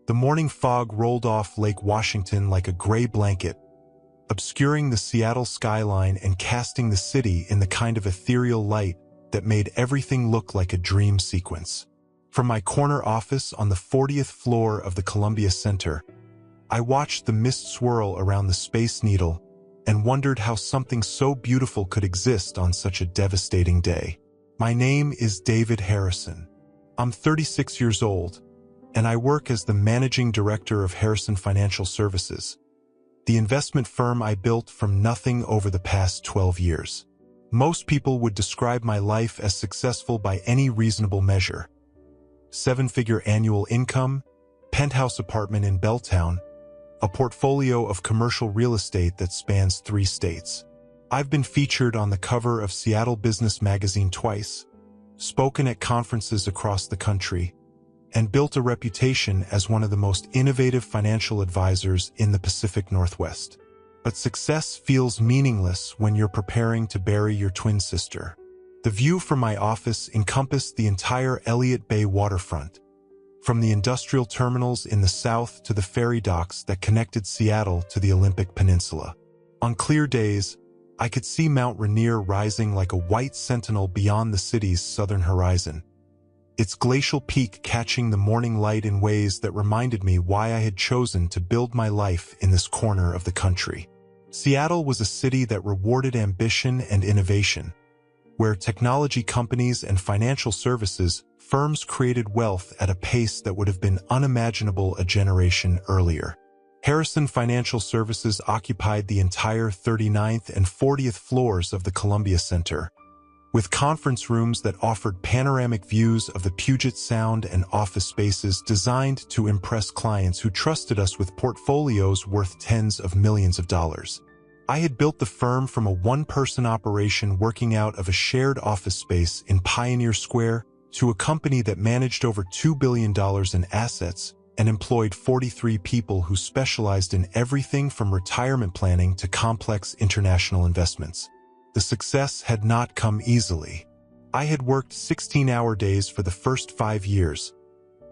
The morning fog rolled off Lake Washington like a gray blanket, obscuring the Seattle skyline and casting the city in the kind of ethereal light that made everything look like a dream sequence. From my corner office on the 40th floor of the Columbia Center, I watched the mist swirl around the Space Needle and wondered how something so beautiful could exist on such a devastating day. My name is David Harrison. I'm 36 years old, and I work as the managing director of Harrison Financial Services, the investment firm I built from nothing over the past 12 years. Most people would describe my life as successful by any reasonable measure. 7-figure annual income, penthouse apartment in Belltown, a portfolio of commercial real estate that spans 3 states. I've been featured on the cover of Seattle Business Magazine twice, spoken at conferences across the country, and built a reputation as one of the most innovative financial advisors in the Pacific Northwest. But success feels meaningless when you're preparing to bury your twin sister. The view from my office encompassed the entire Elliott Bay waterfront, from the industrial terminals in the south to the ferry docks that connected Seattle to the Olympic Peninsula. On clear days, I could see Mount Rainier rising like a white sentinel beyond the city's southern horizon, its glacial peak catching the morning light in ways that reminded me why I had chosen to build my life in this corner of the country. Seattle was a city that rewarded ambition and innovation, where technology companies and financial services firms created wealth at a pace that would have been unimaginable a generation earlier. Harrison Financial Services occupied the entire 39th and 40th floors of the Columbia Center, with conference rooms that offered panoramic views of the Puget Sound and office spaces designed to impress clients who trusted us with portfolios worth tens of millions of dollars. I had built the firm from a one-person operation working out of a shared office space in Pioneer Square to a company that managed over $2 billion in assets and employed 43 people who specialized in everything from retirement planning to complex international investments. The success had not come easily. I had worked 16-hour days for the first 5 years,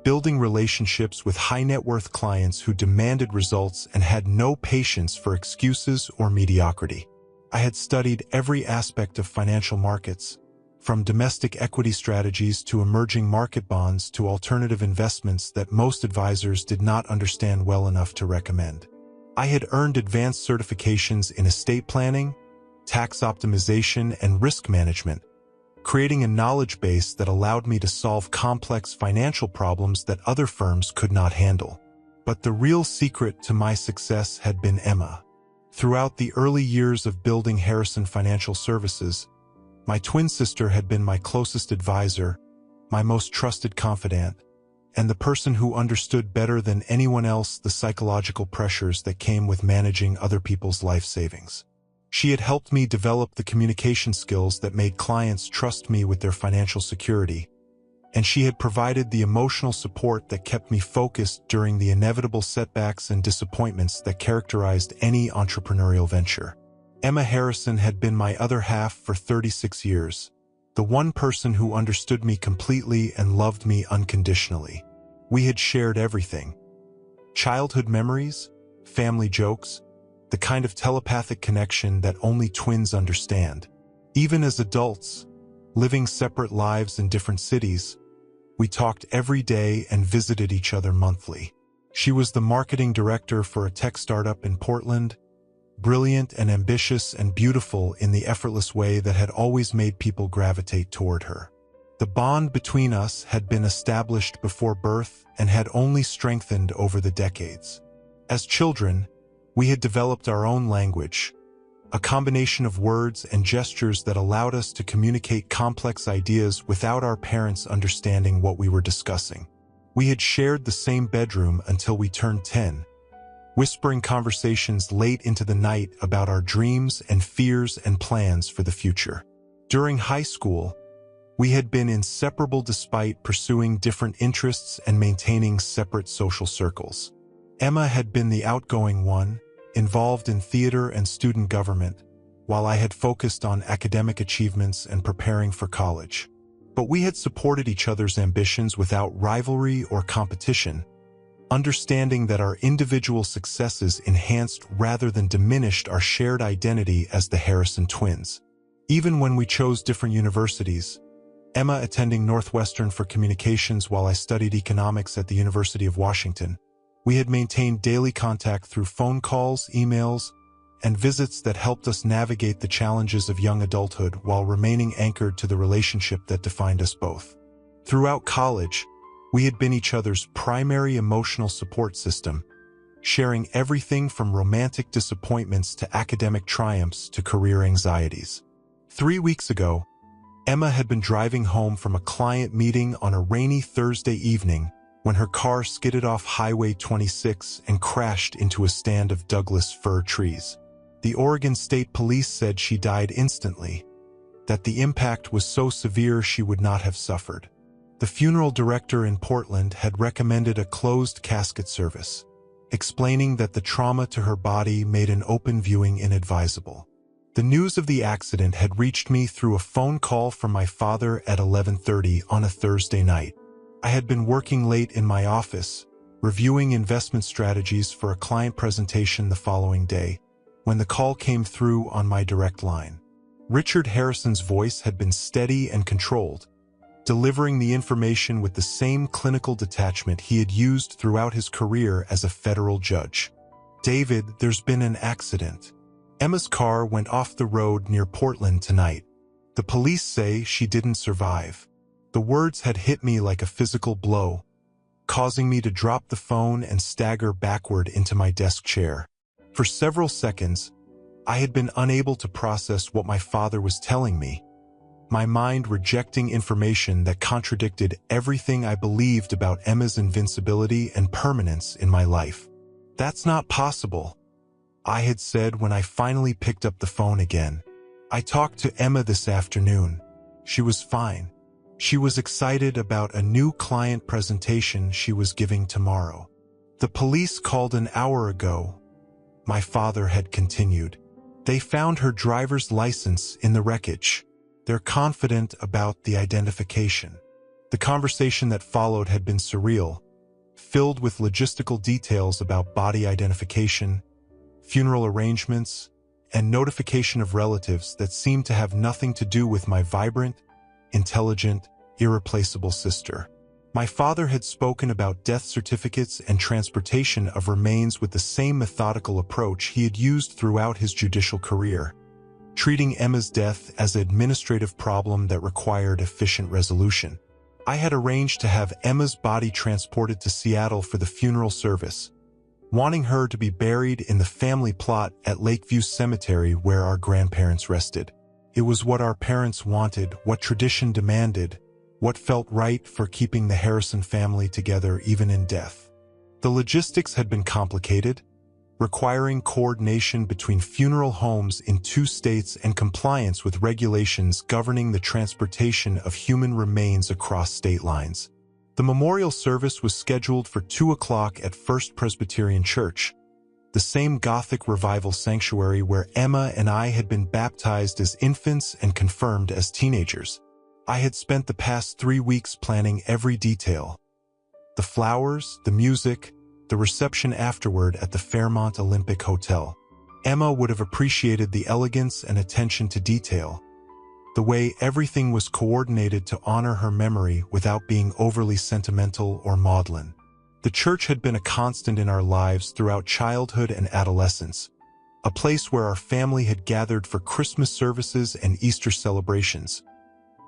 building relationships with high-net-worth clients who demanded results and had no patience for excuses or mediocrity. I had studied every aspect of financial markets, from domestic equity strategies to emerging market bonds to alternative investments that most advisors did not understand well enough to recommend. I had earned advanced certifications in estate planning, tax optimization, and risk management, creating a knowledge base that allowed me to solve complex financial problems that other firms could not handle. But the real secret to my success had been Emma. Throughout the early years of building Harrison Financial Services, my twin sister had been my closest advisor, my most trusted confidant, and the person who understood better than anyone else the psychological pressures that came with managing other people's life savings. She had helped me develop the communication skills that made clients trust me with their financial security, and she had provided the emotional support that kept me focused during the inevitable setbacks and disappointments that characterized any entrepreneurial venture. Emma Harrison had been my other half for 36 years, the one person who understood me completely and loved me unconditionally. We had shared everything: childhood memories, family jokes, the kind of telepathic connection that only twins understand. Even as adults, living separate lives in different cities, we talked every day and visited each other monthly. She was the marketing director for a tech startup in Portland, brilliant and ambitious and beautiful in the effortless way that had always made people gravitate toward her. The bond between us had been established before birth and had only strengthened over the decades. As children, we had developed our own language, a combination of words and gestures that allowed us to communicate complex ideas without our parents understanding what we were discussing. We had shared the same bedroom until we turned 10, whispering conversations late into the night about our dreams and fears and plans for the future. During high school, we had been inseparable despite pursuing different interests and maintaining separate social circles. Emma had been the outgoing one, involved in theater and student government, while I had focused on academic achievements and preparing for college. But we had supported each other's ambitions without rivalry or competition, understanding that our individual successes enhanced rather than diminished our shared identity as the Harrison twins. Even when we chose different universities, Emma attending Northwestern for communications while I studied economics at the University of Washington, we had maintained daily contact through phone calls, emails, and visits that helped us navigate the challenges of young adulthood while remaining anchored to the relationship that defined us both. Throughout college, we had been each other's primary emotional support system, sharing everything from romantic disappointments to academic triumphs to career anxieties. 3 weeks ago, Emma had been driving home from a client meeting on a rainy Thursday evening when her car skidded off Highway 26 and crashed into a stand of Douglas fir trees. The Oregon State Police said she died instantly, that the impact was so severe she would not have suffered. The funeral director in Portland had recommended a closed casket service, explaining that the trauma to her body made an open viewing inadvisable. The news of the accident had reached me through a phone call from my father at 11:30 on a Thursday night. I had been working late in my office, reviewing investment strategies for a client presentation the following day, when the call came through on my direct line. Richard Harrison's voice had been steady and controlled, delivering the information with the same clinical detachment he had used throughout his career as a federal judge. "David, there's been an accident. Emma's car went off the road near Portland tonight. The police say she didn't survive." The words had hit me like a physical blow, causing me to drop the phone and stagger backward into my desk chair. For several seconds, I had been unable to process what my father was telling me, my mind rejecting information that contradicted everything I believed about Emma's invincibility and permanence in my life. "That's not possible," I had said when I finally picked up the phone again. "I talked to Emma this afternoon. She was fine. She was excited about a new client presentation she was giving tomorrow. The police called an hour ago," my father had continued. "They found her driver's license in the wreckage. They're confident about the identification." The conversation that followed had been surreal, filled with logistical details about body identification, funeral arrangements, and notification of relatives that seemed to have nothing to do with my vibrant, intelligent, irreplaceable sister. My father had spoken about death certificates and transportation of remains with the same methodical approach he had used throughout his judicial career, treating Emma's death as an administrative problem that required efficient resolution. I had arranged to have Emma's body transported to Seattle for the funeral service, wanting her to be buried in the family plot at Lakeview Cemetery where our grandparents rested. It was what our parents wanted, what tradition demanded, what felt right for keeping the Harrison family together even in death. The logistics had been complicated, requiring coordination between funeral homes in 2 states and compliance with regulations governing the transportation of human remains across state lines. The memorial service was scheduled for 2 o'clock at First Presbyterian Church, the same Gothic revival sanctuary where Emma and I had been baptized as infants and confirmed as teenagers. I had spent the past 3 weeks planning every detail: the flowers, the music, the reception afterward at the Fairmont Olympic Hotel. Emma would have appreciated the elegance and attention to detail, the way everything was coordinated to honor her memory without being overly sentimental or maudlin. The church had been a constant in our lives throughout childhood and adolescence, a place where our family had gathered for Christmas services and Easter celebrations,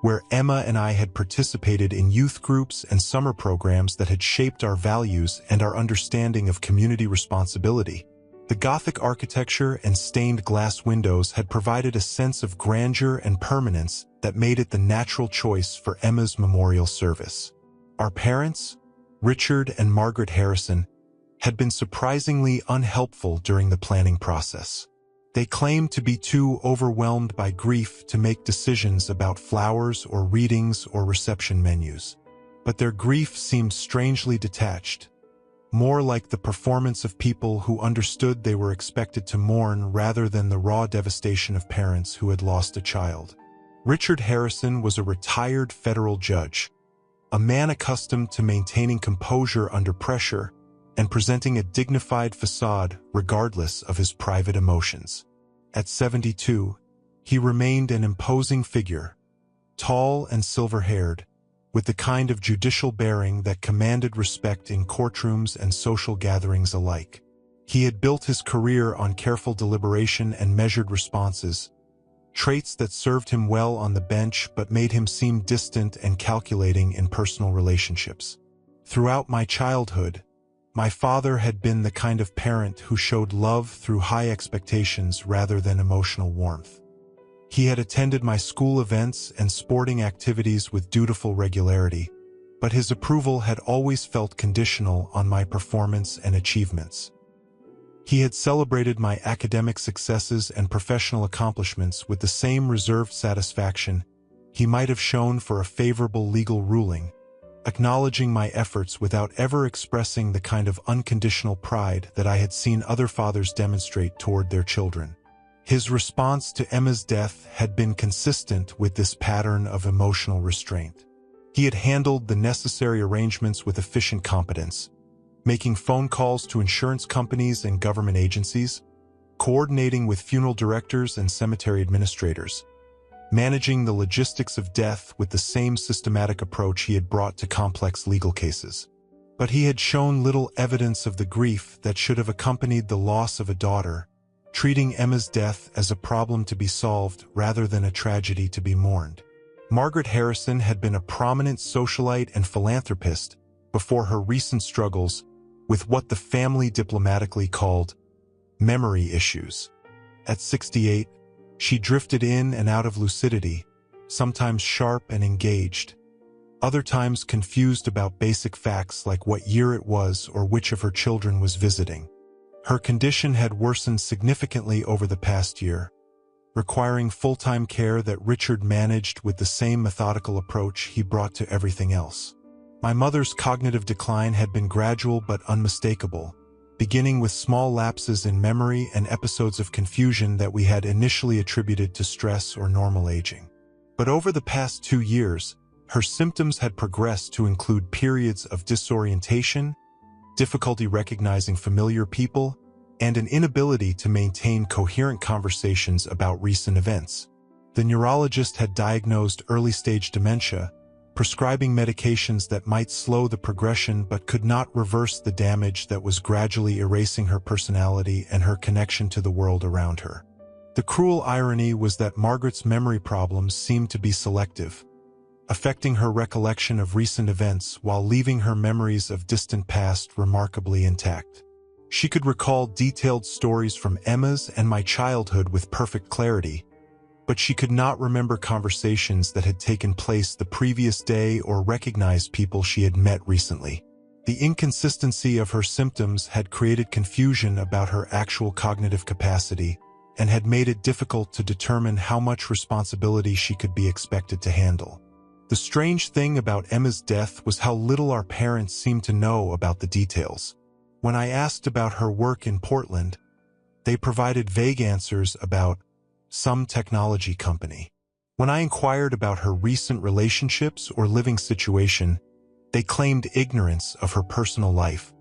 where Emma and I had participated in youth groups and summer programs that had shaped our values and our understanding of community responsibility. The Gothic architecture and stained glass windows had provided a sense of grandeur and permanence that made it the natural choice for Emma's memorial service. Our parents, Richard and Margaret Harrison, had been surprisingly unhelpful during the planning process. They claimed to be too overwhelmed by grief to make decisions about flowers or readings or reception menus. But their grief seemed strangely detached, more like the performance of people who understood they were expected to mourn rather than the raw devastation of parents who had lost a child. Richard Harrison was a retired federal judge, a man accustomed to maintaining composure under pressure, and presenting a dignified facade regardless of his private emotions. At 72, he remained an imposing figure, tall and silver-haired, with the kind of judicial bearing that commanded respect in courtrooms and social gatherings alike. He had built his career on careful deliberation and measured responses, traits that served him well on the bench but made him seem distant and calculating in personal relationships. Throughout my childhood, my father had been the kind of parent who showed love through high expectations rather than emotional warmth. He had attended my school events and sporting activities with dutiful regularity, but his approval had always felt conditional on my performance and achievements. He had celebrated my academic successes and professional accomplishments with the same reserved satisfaction he might have shown for a favorable legal ruling, acknowledging my efforts without ever expressing the kind of unconditional pride that I had seen other fathers demonstrate toward their children. His response to Emma's death had been consistent with this pattern of emotional restraint. He had handled the necessary arrangements with efficient competence, making phone calls to insurance companies and government agencies, coordinating with funeral directors and cemetery administrators, managing the logistics of death with the same systematic approach he had brought to complex legal cases. But he had shown little evidence of the grief that should have accompanied the loss of a daughter, treating Emma's death as a problem to be solved rather than a tragedy to be mourned. Margaret Harrison had been a prominent socialite and philanthropist before her recent struggles with what the family diplomatically called memory issues. At 68, she drifted in and out of lucidity, sometimes sharp and engaged, other times confused about basic facts like what year it was or which of her children was visiting. Her condition had worsened significantly over the past year, requiring full-time care that Richard managed with the same methodical approach he brought to everything else. My mother's cognitive decline had been gradual but unmistakable, beginning with small lapses in memory and episodes of confusion that we had initially attributed to stress or normal aging. But over the past 2 years, her symptoms had progressed to include periods of disorientation, difficulty recognizing familiar people, and an inability to maintain coherent conversations about recent events. The neurologist had diagnosed early-stage dementia, prescribing medications that might slow the progression but could not reverse the damage that was gradually erasing her personality and her connection to the world around her. The cruel irony was that Margaret's memory problems seemed to be selective, affecting her recollection of recent events while leaving her memories of distant past remarkably intact. She could recall detailed stories from Emma's and my childhood with perfect clarity, but she could not remember conversations that had taken place the previous day or recognize people she had met recently. The inconsistency of her symptoms had created confusion about her actual cognitive capacity and had made it difficult to determine how much responsibility she could be expected to handle. The strange thing about Emma's death was how little our parents seemed to know about the details. When I asked about her work in Portland, they provided vague answers about some technology company. When I inquired about her recent relationships or living situation, they claimed ignorance of her personal life.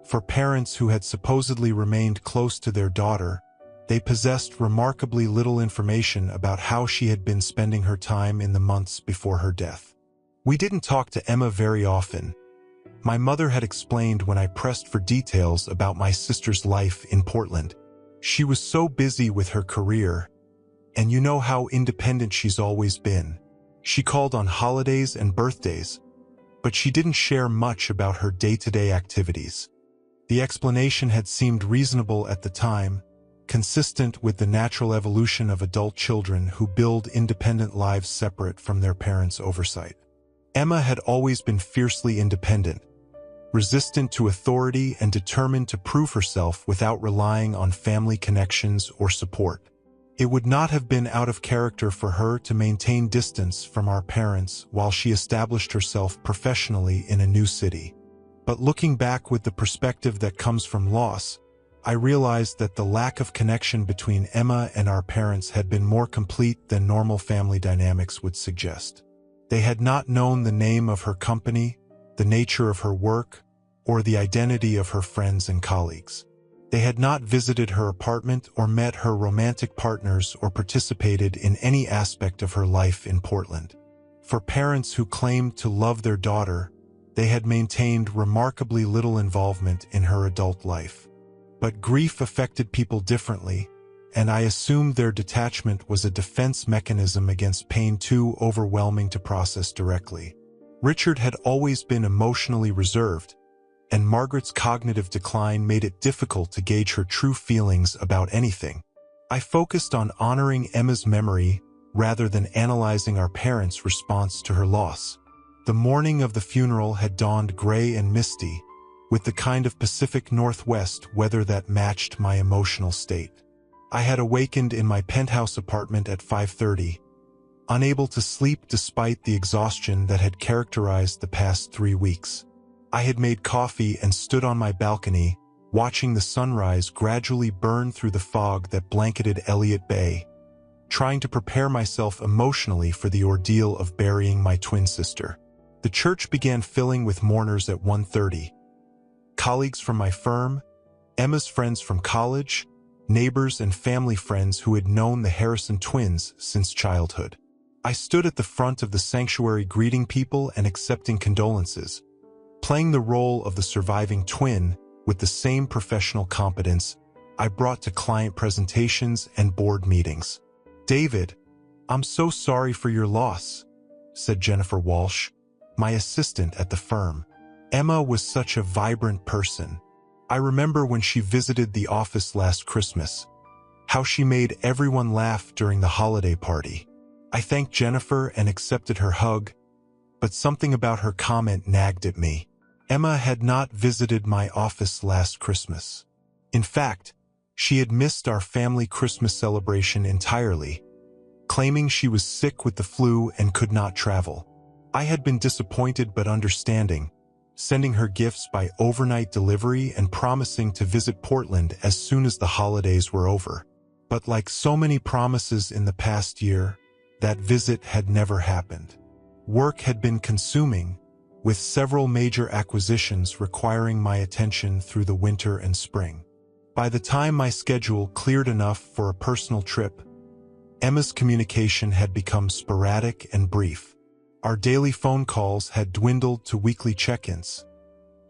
For parents who had supposedly remained close to their daughter, they possessed remarkably little information about how she had been spending her time in the months before her death. We didn't talk to Emma very often. My mother had explained when I pressed for details about my sister's life in Portland. She was so busy with her career, and you know how independent she's always been. She called on holidays and birthdays, but she didn't share much about her day-to-day activities. The explanation had seemed reasonable at the time, consistent with the natural evolution of adult children who build independent lives separate from their parents' oversight. Emma had always been fiercely independent, resistant to authority and determined to prove herself without relying on family connections or support. It would not have been out of character for her to maintain distance from our parents while she established herself professionally in a new city. But looking back with the perspective that comes from loss, I realized that the lack of connection between Emma and our parents had been more complete than normal family dynamics would suggest. They had not known the name of her company, the nature of her work, or the identity of her friends and colleagues. They had not visited her apartment or met her romantic partners or participated in any aspect of her life in Portland. For parents who claimed to love their daughter, they had maintained remarkably little involvement in her adult life. But grief affected people differently, and I assumed their detachment was a defense mechanism against pain too overwhelming to process directly. Richard had always been emotionally reserved, and Margaret's cognitive decline made it difficult to gauge her true feelings about anything. I focused on honoring Emma's memory rather than analyzing our parents' response to her loss. The morning of the funeral had dawned gray and misty, with the kind of Pacific Northwest weather that matched my emotional state. I had awakened in my penthouse apartment at 5:30, unable to sleep despite the exhaustion that had characterized the past 3 weeks. I had made coffee and stood on my balcony, watching the sunrise gradually burn through the fog that blanketed Elliott Bay, trying to prepare myself emotionally for the ordeal of burying my twin sister. The church began filling with mourners at 1:30. Colleagues from my firm, Emma's friends from college, neighbors and family friends who had known the Harrison twins since childhood. I stood at the front of the sanctuary greeting people and accepting condolences, playing the role of the surviving twin with the same professional competence I brought to client presentations and board meetings. "David, I'm so sorry for your loss," said Jennifer Walsh, my assistant at the firm. Emma was such a vibrant person. I remember when she visited the office last Christmas, how she made everyone laugh during the holiday party. I thanked Jennifer and accepted her hug, but something about her comment nagged at me. Emma had not visited my office last Christmas. In fact, she had missed our family Christmas celebration entirely, claiming she was sick with the flu and could not travel. I had been disappointed but understanding, sending her gifts by overnight delivery and promising to visit Portland as soon as the holidays were over. But like so many promises in the past year, that visit had never happened. Work had been consuming, with several major acquisitions requiring my attention through the winter and spring. By the time my schedule cleared enough for a personal trip, Emma's communication had become sporadic and brief. Our daily phone calls had dwindled to weekly check-ins,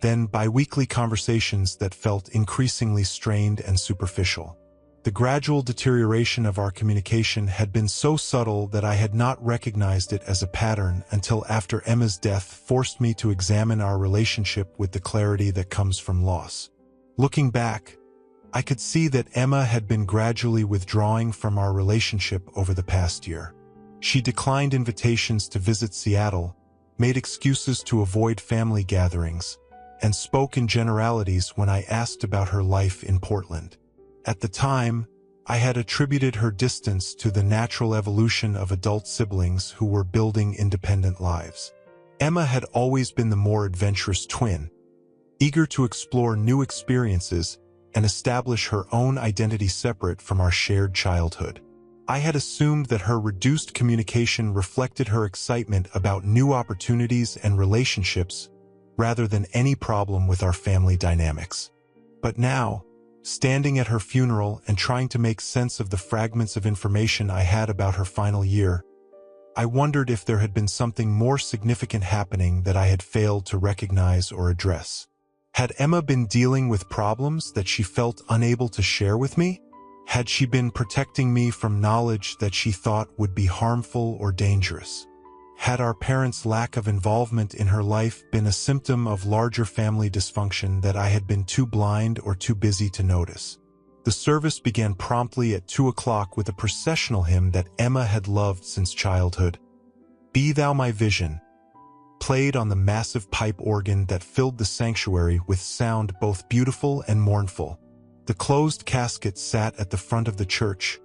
then bi-weekly conversations that felt increasingly strained and superficial. The gradual deterioration of our communication had been so subtle that I had not recognized it as a pattern until after Emma's death forced me to examine our relationship with the clarity that comes from loss. Looking back, I could see that Emma had been gradually withdrawing from our relationship over the past year. She declined invitations to visit Seattle, made excuses to avoid family gatherings, and spoke in generalities when I asked about her life in Portland. At the time, I had attributed her distance to the natural evolution of adult siblings who were building independent lives. Emma had always been the more adventurous twin, eager to explore new experiences and establish her own identity separate from our shared childhood. I had assumed that her reduced communication reflected her excitement about new opportunities and relationships rather than any problem with our family dynamics. But now, standing at her funeral and trying to make sense of the fragments of information I had about her final year, I wondered if there had been something more significant happening that I had failed to recognize or address. Had Emma been dealing with problems that she felt unable to share with me? Had she been protecting me from knowledge that she thought would be harmful or dangerous? Had our parents' lack of involvement in her life been a symptom of larger family dysfunction that I had been too blind or too busy to notice? The service began promptly at 2 o'clock with a processional hymn that Emma had loved since childhood. "Be Thou My Vision," played on the massive pipe organ that filled the sanctuary with sound both beautiful and mournful. The closed casket sat at the front of the church,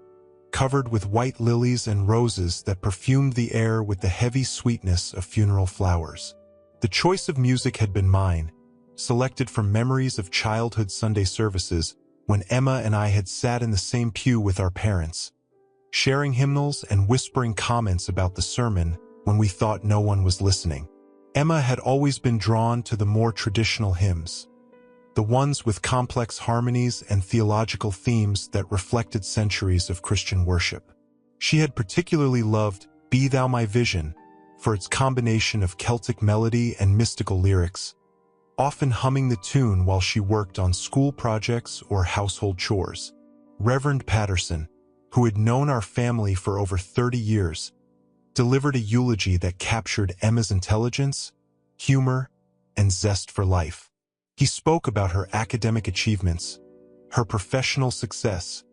covered with white lilies and roses that perfumed the air with the heavy sweetness of funeral flowers. The choice of music had been mine, selected from memories of childhood Sunday services when Emma and I had sat in the same pew with our parents, sharing hymnals and whispering comments about the sermon when we thought no one was listening. Emma had always been drawn to the more traditional hymns, the ones with complex harmonies and theological themes that reflected centuries of Christian worship. She had particularly loved Be Thou My Vision for its combination of Celtic melody and mystical lyrics, often humming the tune while she worked on school projects or household chores. Reverend Patterson, who had known our family for over 30 years, delivered a eulogy that captured Emma's intelligence, humor, and zest for life. He spoke about her academic achievements, her professional success,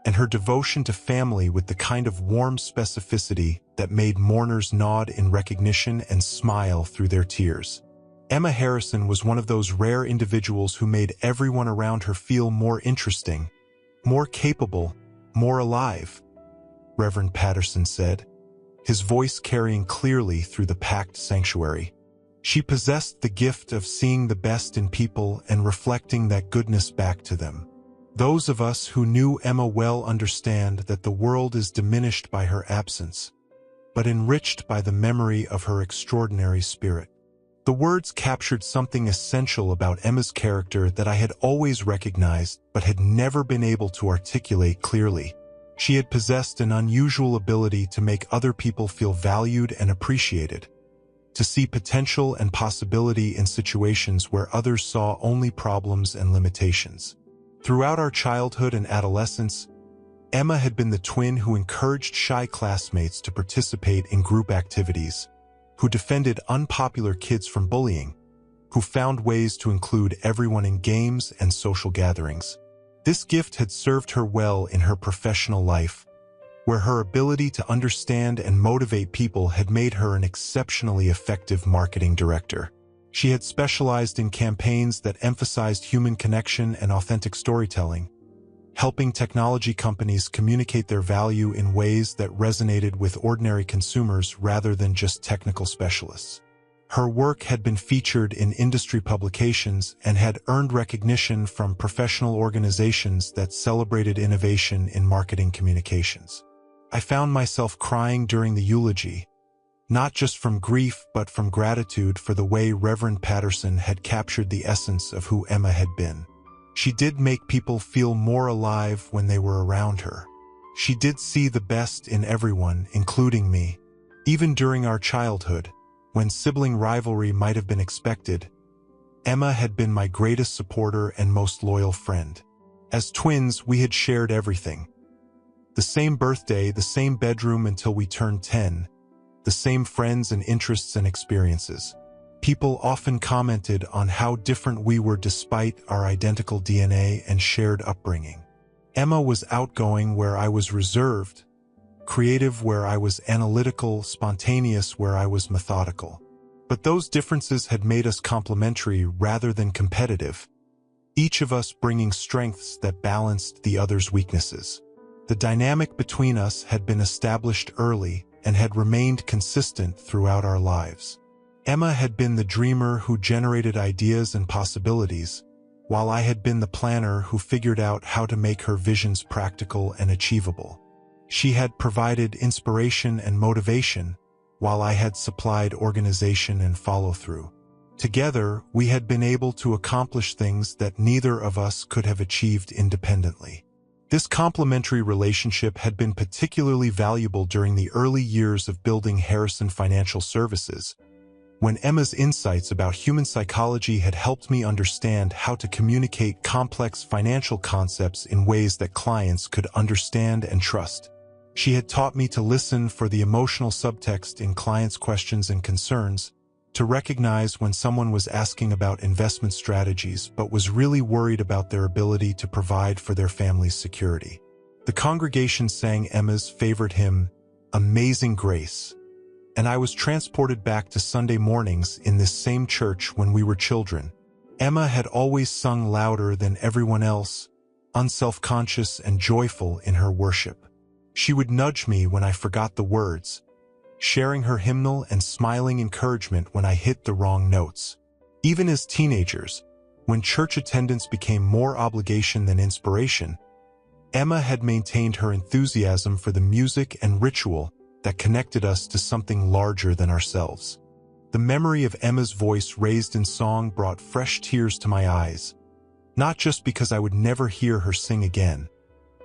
and her devotion to family with the kind of warm specificity that made mourners nod in recognition and smile through their tears. Emma Harrison was one of those rare individuals who made everyone around her feel more interesting, more capable, more alive, Reverend Patterson said, his voice carrying clearly through the packed sanctuary. She possessed the gift of seeing the best in people and reflecting that goodness back to them. Those of us who knew Emma well understand that the world is diminished by her absence, but enriched by the memory of her extraordinary spirit. The words captured something essential about Emma's character that I had always recognized but had never been able to articulate clearly. She had possessed an unusual ability to make other people feel valued and appreciated, to see potential and possibility in situations where others saw only problems and limitations. Throughout our childhood and adolescence, Emma had been the twin who encouraged shy classmates to participate in group activities, who defended unpopular kids from bullying, who found ways to include everyone in games and social gatherings. This gift had served her well in her professional life, where her ability to understand and motivate people had made her an exceptionally effective marketing director. She had specialized in campaigns that emphasized human connection and authentic storytelling, helping technology companies communicate their value in ways that resonated with ordinary consumers rather than just technical specialists. Her work had been featured in industry publications and had earned recognition from professional organizations that celebrated innovation in marketing communications. I found myself crying during the eulogy, not just from grief but from gratitude for the way Reverend Patterson had captured the essence of who Emma had been. She did make people feel more alive when they were around her. She did see the best in everyone, including me. Even during our childhood, when sibling rivalry might have been expected, Emma had been my greatest supporter and most loyal friend. As twins, we had shared everything. The same birthday, the same bedroom until we turned 10, the same friends and interests and experiences. People often commented on how different we were despite our identical DNA and shared upbringing. Emma was outgoing where I was reserved, creative where I was analytical, spontaneous where I was methodical. But those differences had made us complementary rather than competitive, each of us bringing strengths that balanced the other's weaknesses. The dynamic between us had been established early and had remained consistent throughout our lives. Emma had been the dreamer who generated ideas and possibilities, while I had been the planner who figured out how to make her visions practical and achievable. She had provided inspiration and motivation, while I had supplied organization and follow-through. Together, we had been able to accomplish things that neither of us could have achieved independently. This complementary relationship had been particularly valuable during the early years of building Harrison Financial Services, when Emma's insights about human psychology had helped me understand how to communicate complex financial concepts in ways that clients could understand and trust. She had taught me to listen for the emotional subtext in clients' questions and concerns, to recognize when someone was asking about investment strategies but was really worried about their ability to provide for their family's security. The congregation sang Emma's favorite hymn, Amazing Grace, and I was transported back to Sunday mornings in this same church when we were children. Emma had always sung louder than everyone else, unself-conscious and joyful in her worship. She would nudge me when I forgot the words, sharing her hymnal and smiling encouragement when I hit the wrong notes. Even as teenagers, when church attendance became more obligation than inspiration, Emma had maintained her enthusiasm for the music and ritual that connected us to something larger than ourselves. The memory of Emma's voice raised in song brought fresh tears to my eyes, Not just because I would never hear her sing again,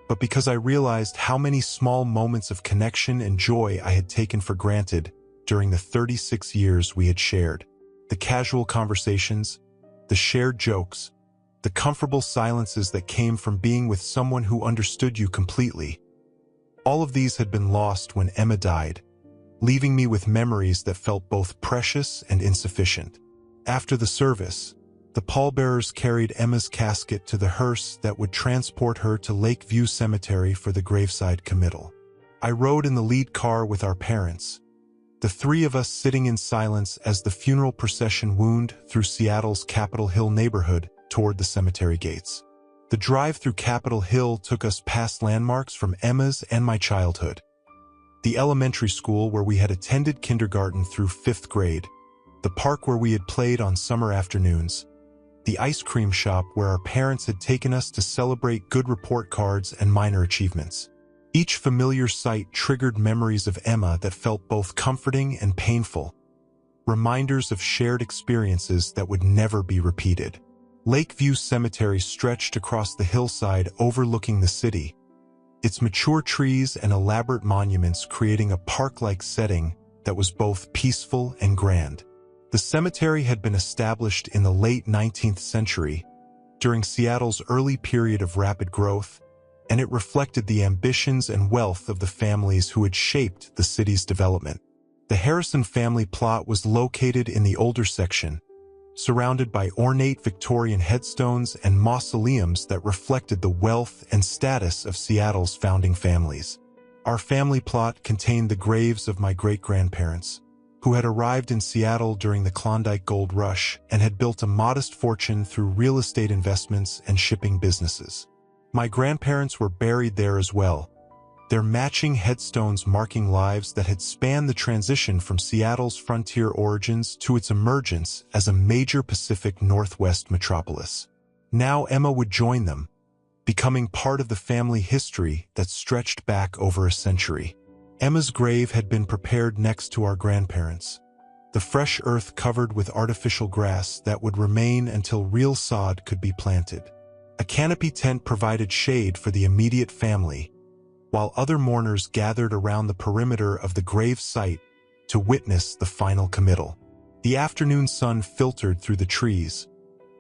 but because I realized how many small moments of connection and joy I had taken for granted during the 36 years we had shared. The casual conversations, the shared jokes, the comfortable silences that came from being with someone who understood you completely. All of these had been lost when Emma died, leaving me with memories that felt both precious and insufficient. After the service, the pallbearers carried Emma's casket to the hearse that would transport her to Lakeview Cemetery for the graveside committal. I rode in the lead car with our parents, the three of us sitting in silence as the funeral procession wound through Seattle's Capitol Hill neighborhood toward the cemetery gates. The drive through Capitol Hill took us past landmarks from Emma's and my childhood. The elementary school where we had attended kindergarten through 5th grade, the park where we had played on summer afternoons, the ice cream shop where our parents had taken us to celebrate good report cards and minor achievements. Each familiar sight triggered memories of Emma that felt both comforting and painful, reminders of shared experiences that would never be repeated. Lakeview Cemetery stretched across the hillside overlooking the city, its mature trees and elaborate monuments creating a park-like setting that was both peaceful and grand. The cemetery had been established in the late 19th century, during Seattle's early period of rapid growth, and it reflected the ambitions and wealth of the families who had shaped the city's development. The Harrison family plot was located in the older section, surrounded by ornate Victorian headstones and mausoleums that reflected the wealth and status of Seattle's founding families. Our family plot contained the graves of my great-grandparents, who had arrived in Seattle during the Klondike Gold Rush and had built a modest fortune through real estate investments and shipping businesses. My grandparents were buried there as well, their matching headstones marking lives that had spanned the transition from Seattle's frontier origins to its emergence as a major Pacific Northwest metropolis. Now Emma would join them, becoming part of the family history that stretched back over a century. Emma's grave had been prepared next to our grandparents', the fresh earth covered with artificial grass that would remain until real sod could be planted. A canopy tent provided shade for the immediate family, while other mourners gathered around the perimeter of the grave site to witness the final committal. The afternoon sun filtered through the trees,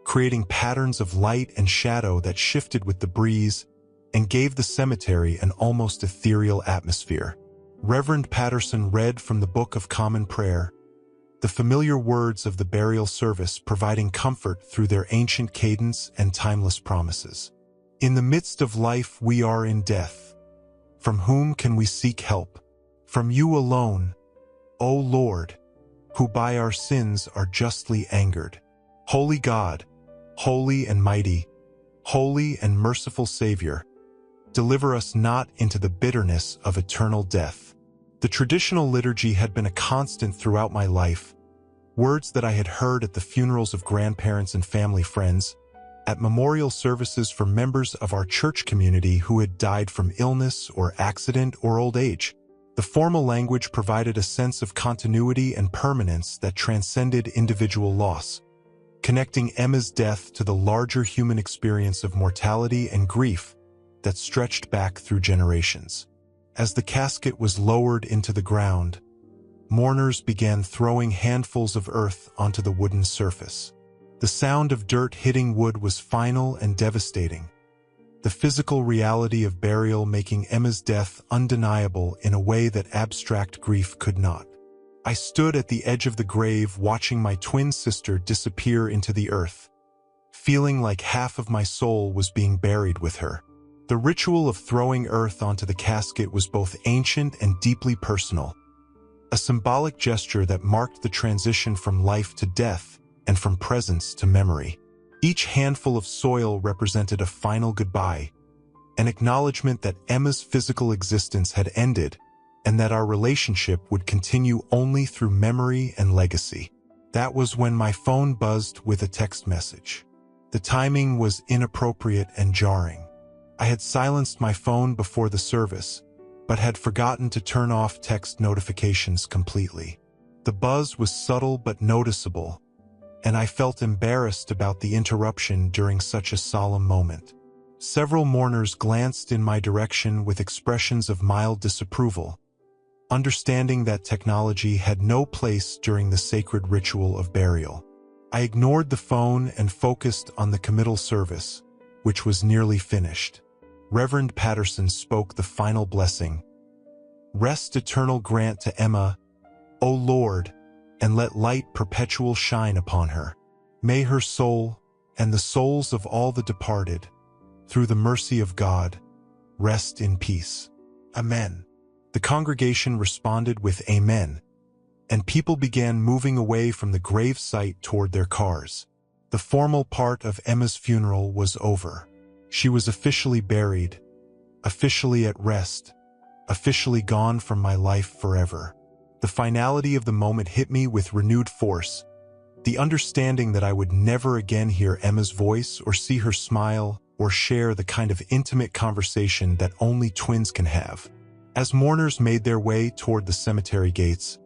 creating patterns of light and shadow that shifted with the breeze and gave the cemetery an almost ethereal atmosphere. Reverend Patterson read from the Book of Common Prayer, the familiar words of the burial service providing comfort through their ancient cadence and timeless promises. In the midst of life we are in death. From whom can we seek help? From you alone, O Lord, who by our sins are justly angered. Holy God, holy and mighty, holy and merciful Savior, deliver us not into the bitterness of eternal death. The traditional liturgy had been a constant throughout my life, words that I had heard at the funerals of grandparents and family friends, at memorial services for members of our church community who had died from illness or accident or old age. The formal language provided a sense of continuity and permanence that transcended individual loss, connecting Emma's death to the larger human experience of mortality and grief that stretched back through generations. As the casket was lowered into the ground, mourners began throwing handfuls of earth onto the wooden surface. The sound of dirt hitting wood was final and devastating, the physical reality of burial making Emma's death undeniable in a way that abstract grief could not. I stood at the edge of the grave watching my twin sister disappear into the earth, feeling like half of my soul was being buried with her. The ritual of throwing earth onto the casket was both ancient and deeply personal, a symbolic gesture that marked the transition from life to death and from presence to memory. Each handful of soil represented a final goodbye, an acknowledgement that Emma's physical existence had ended and that our relationship would continue only through memory and legacy. That was when my phone buzzed with a text message. The timing was inappropriate and jarring. I had silenced my phone before the service, but had forgotten to turn off text notifications completely. The buzz was subtle but noticeable, and I felt embarrassed about the interruption during such a solemn moment. Several mourners glanced in my direction with expressions of mild disapproval, understanding that technology had no place during the sacred ritual of burial. I ignored the phone and focused on the committal service, which was nearly finished. Reverend Patterson spoke the final blessing. "Rest eternal grant to Emma, O Lord, and let light perpetual shine upon her. May her soul, and the souls of all the departed, through the mercy of God, rest in peace. Amen." The congregation responded with Amen, and people began moving away from the grave site toward their cars. The formal part of Emma's funeral was over. She was officially buried, officially at rest, officially gone from my life forever. The finality of the moment hit me with renewed force, the understanding that I would never again hear Emma's voice or see her smile or share the kind of intimate conversation that only twins can have. As mourners made their way toward the cemetery gates,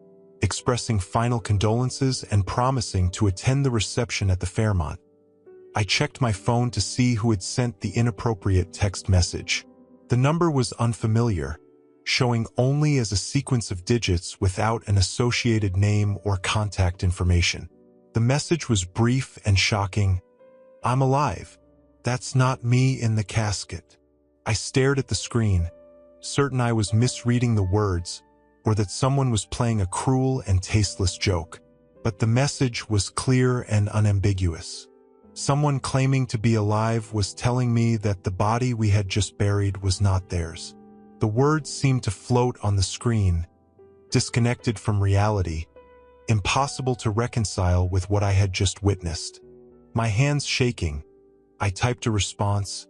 expressing final condolences and promising to attend the reception at the Fairmont, I checked my phone to see who had sent the inappropriate text message. The number was unfamiliar, showing only as a sequence of digits without an associated name or contact information. The message was brief and shocking. "I'm alive. That's not me in the casket." I stared at the screen, certain I was misreading the words, or that someone was playing a cruel and tasteless joke. But the message was clear and unambiguous. Someone claiming to be alive was telling me that the body we had just buried was not theirs. The words seemed to float on the screen, disconnected from reality, impossible to reconcile with what I had just witnessed. My hands shaking, I typed a response.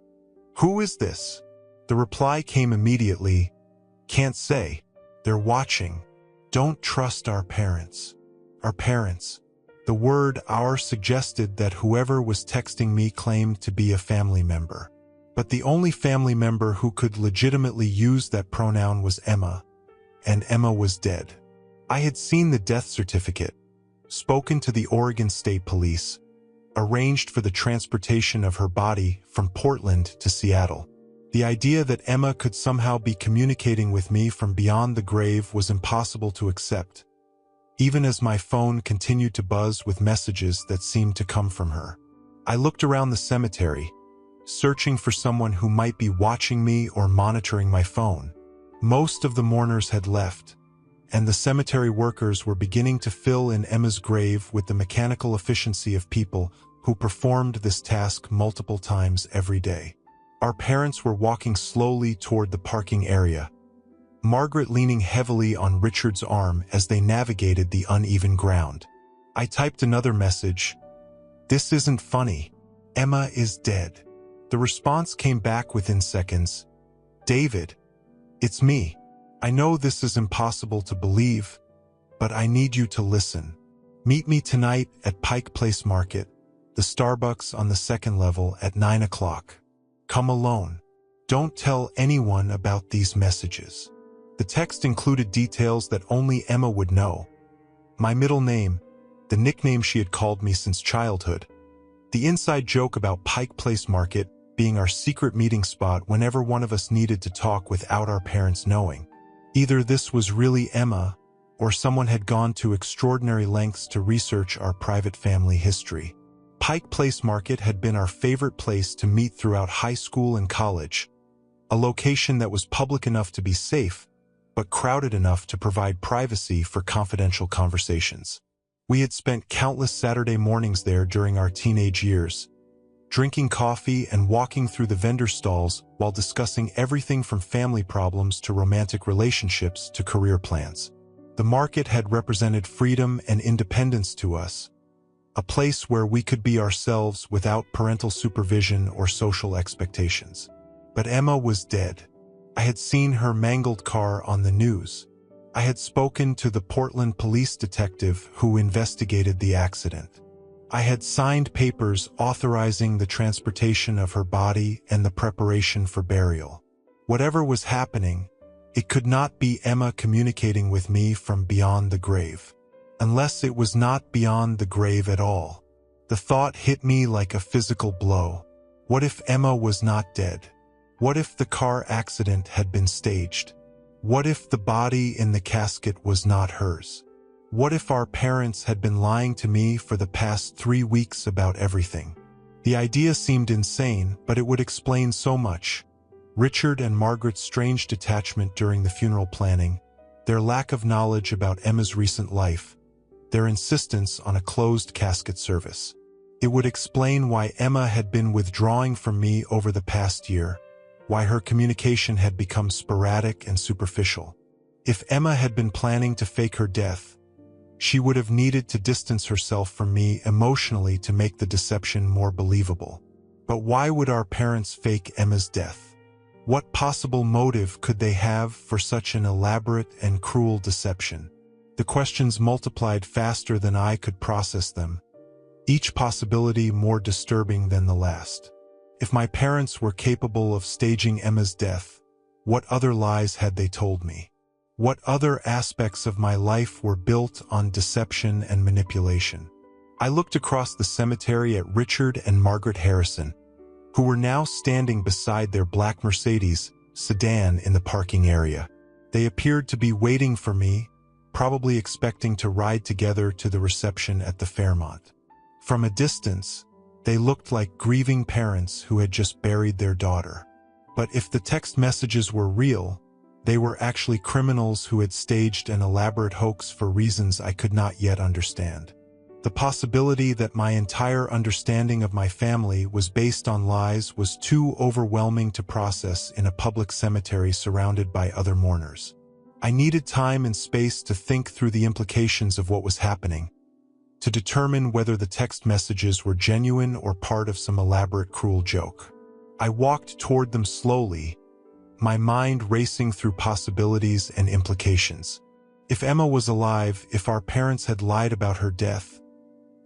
"Who is this?" The reply came immediately. "Can't say. They're watching. Don't trust our parents." Our parents. The word "our" suggested that whoever was texting me claimed to be a family member. But the only family member who could legitimately use that pronoun was Emma, and Emma was dead. I had seen the death certificate, spoken to the Oregon State Police, arranged for the transportation of her body from Portland to Seattle. The idea that Emma could somehow be communicating with me from beyond the grave was impossible to accept, even as my phone continued to buzz with messages that seemed to come from her. I looked around the cemetery, searching for someone who might be watching me or monitoring my phone. Most of the mourners had left, and the cemetery workers were beginning to fill in Emma's grave with the mechanical efficiency of people who performed this task multiple times every day. Our parents were walking slowly toward the parking area, Margaret leaning heavily on Richard's arm as they navigated the uneven ground. I typed another message. "This isn't funny. Emma is dead." The response came back within seconds. "David, it's me. I know this is impossible to believe, but I need you to listen. Meet me tonight at Pike Place Market, the Starbucks on the second level at 9 o'clock. Come alone. Don't tell anyone about these messages." The text included details that only Emma would know. My middle name, the nickname she had called me since childhood, the inside joke about Pike Place Market being our secret meeting spot whenever one of us needed to talk without our parents knowing. Either this was really Emma, or someone had gone to extraordinary lengths to research our private family history. Pike Place Market had been our favorite place to meet throughout high school and college, a location that was public enough to be safe, but crowded enough to provide privacy for confidential conversations. We had spent countless Saturday mornings there during our teenage years, drinking coffee and walking through the vendor stalls while discussing everything from family problems to romantic relationships to career plans. The market had represented freedom and independence to us, a place where we could be ourselves without parental supervision or social expectations. But Emma was dead. I had seen her mangled car on the news. I had spoken to the Portland police detective who investigated the accident. I had signed papers authorizing the transportation of her body and the preparation for burial. Whatever was happening, it could not be Emma communicating with me from beyond the grave. Unless it was not beyond the grave at all. The thought hit me like a physical blow. What if Emma was not dead? What if the car accident had been staged? What if the body in the casket was not hers? What if our parents had been lying to me for the past 3 weeks about everything? The idea seemed insane, but it would explain so much. Richard and Margaret's strange detachment during the funeral planning, their lack of knowledge about Emma's recent life, their insistence on a closed casket service. It would explain why Emma had been withdrawing from me over the past year, why her communication had become sporadic and superficial. If Emma had been planning to fake her death, she would have needed to distance herself from me emotionally to make the deception more believable. But why would our parents fake Emma's death? What possible motive could they have for such an elaborate and cruel deception? The questions multiplied faster than I could process them, each possibility more disturbing than the last. If my parents were capable of staging Emma's death, what other lies had they told me? What other aspects of my life were built on deception and manipulation? I looked across the cemetery at Richard and Margaret Harrison, who were now standing beside their black Mercedes sedan in the parking area. They appeared to be waiting for me, probably expecting to ride together to the reception at the Fairmont. From a distance, they looked like grieving parents who had just buried their daughter. But if the text messages were real, they were actually criminals who had staged an elaborate hoax for reasons I could not yet understand. The possibility that my entire understanding of my family was based on lies was too overwhelming to process in a public cemetery surrounded by other mourners. I needed time and space to think through the implications of what was happening, to determine whether the text messages were genuine or part of some elaborate cruel joke. I walked toward them slowly, my mind racing through possibilities and implications. If Emma was alive, if our parents had lied about her death,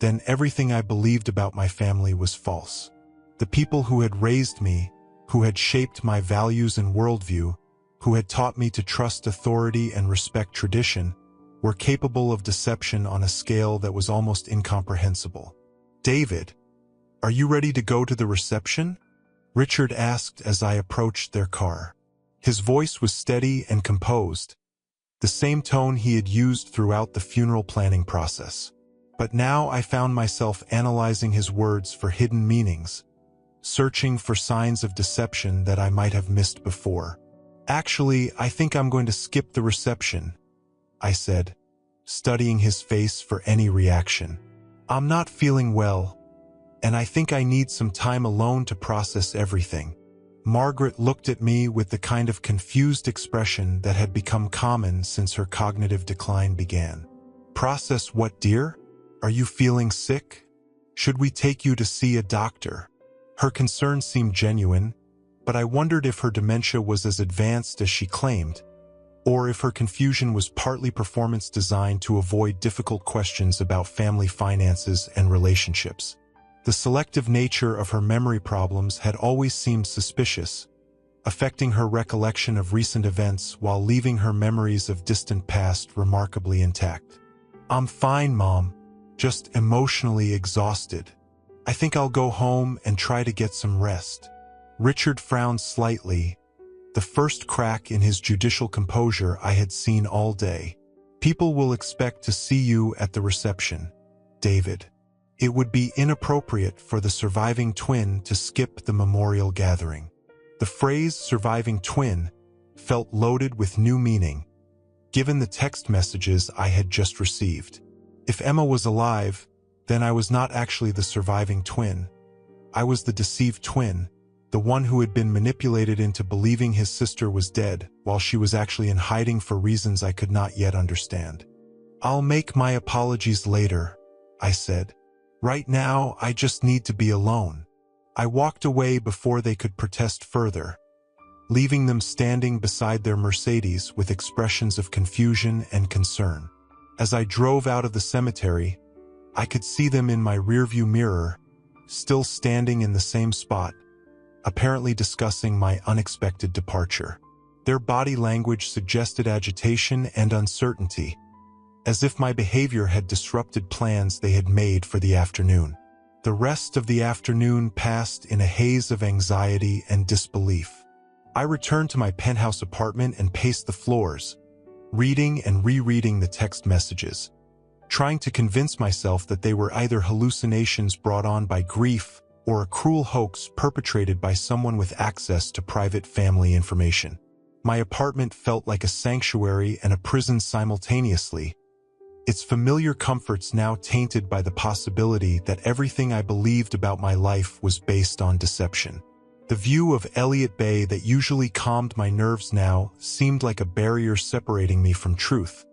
then everything I believed about my family was false. The people who had raised me, who had shaped my values and worldview, who had taught me to trust authority and respect tradition, were capable of deception on a scale that was almost incomprehensible. "David, are you ready to go to the reception?" Richard asked as I approached their car. His voice was steady and composed, the same tone he had used throughout the funeral planning process. But now I found myself analyzing his words for hidden meanings, searching for signs of deception that I might have missed before. "Actually, I think I'm going to skip the reception," I said, studying his face for any reaction. "I'm not feeling well, and I think I need some time alone to process everything." Margaret looked at me with the kind of confused expression that had become common since her cognitive decline began. "Process what, dear? Are you feeling sick? Should we take you to see a doctor?" Her concern seemed genuine, but I wondered if her dementia was as advanced as she claimed, or if her confusion was partly performance designed to avoid difficult questions about family finances and relationships. The selective nature of her memory problems had always seemed suspicious, affecting her recollection of recent events while leaving her memories of distant past remarkably intact. "I'm fine, Mom, just emotionally exhausted. I think I'll go home and try to get some rest." Richard frowned slightly, the first crack in his judicial composure I had seen all day. "People will expect to see you at the reception, David. It would be inappropriate for the surviving twin to skip the memorial gathering." The phrase "surviving twin" felt loaded with new meaning, given the text messages I had just received. If Emma was alive, then I was not actually the surviving twin. I was the deceived twin, the one who had been manipulated into believing his sister was dead while she was actually in hiding for reasons I could not yet understand. "I'll make my apologies later," I said. "Right now, I just need to be alone." I walked away before they could protest further, leaving them standing beside their Mercedes with expressions of confusion and concern. As I drove out of the cemetery, I could see them in my rearview mirror, still standing in the same spot, apparently discussing my unexpected departure. Their body language suggested agitation and uncertainty, as if my behavior had disrupted plans they had made for the afternoon. The rest of the afternoon passed in a haze of anxiety and disbelief. I returned to my penthouse apartment and paced the floors, reading and rereading the text messages, trying to convince myself that they were either hallucinations brought on by grief or a cruel hoax perpetrated by someone with access to private family information. My apartment felt like a sanctuary and a prison simultaneously, its familiar comforts now tainted by the possibility that everything I believed about my life was based on deception. The view of Elliott Bay that usually calmed my nerves now seemed like a barrier separating me from truth,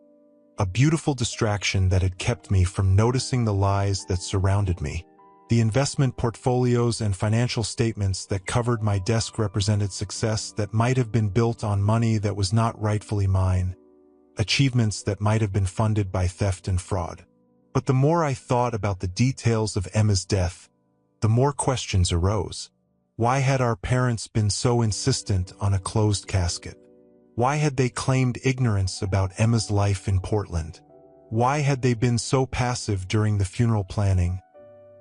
a beautiful distraction that had kept me from noticing the lies that surrounded me. The investment portfolios and financial statements that covered my desk represented success that might have been built on money that was not rightfully mine, achievements that might have been funded by theft and fraud. But the more I thought about the details of Emma's death, the more questions arose. Why had our parents been so insistent on a closed casket? Why had they claimed ignorance about Emma's life in Portland? Why had they been so passive during the funeral planning,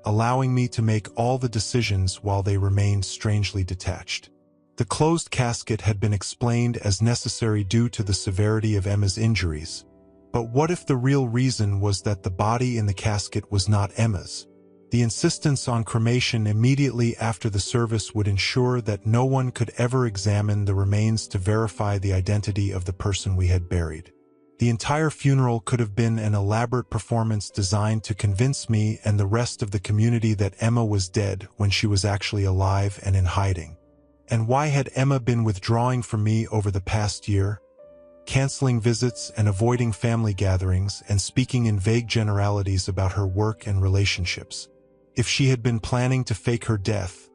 allowing me to make all the decisions while they remained strangely detached? The closed casket had been explained as necessary due to the severity of Emma's injuries. But what if the real reason was that the body in the casket was not Emma's? The insistence on cremation immediately after the service would ensure that no one could ever examine the remains to verify the identity of the person we had buried. The entire funeral could have been an elaborate performance designed to convince me and the rest of the community that Emma was dead when she was actually alive and in hiding. And why had Emma been withdrawing from me over the past year, canceling visits and avoiding family gatherings and speaking in vague generalities about her work and relationships? If she had been planning to fake her death,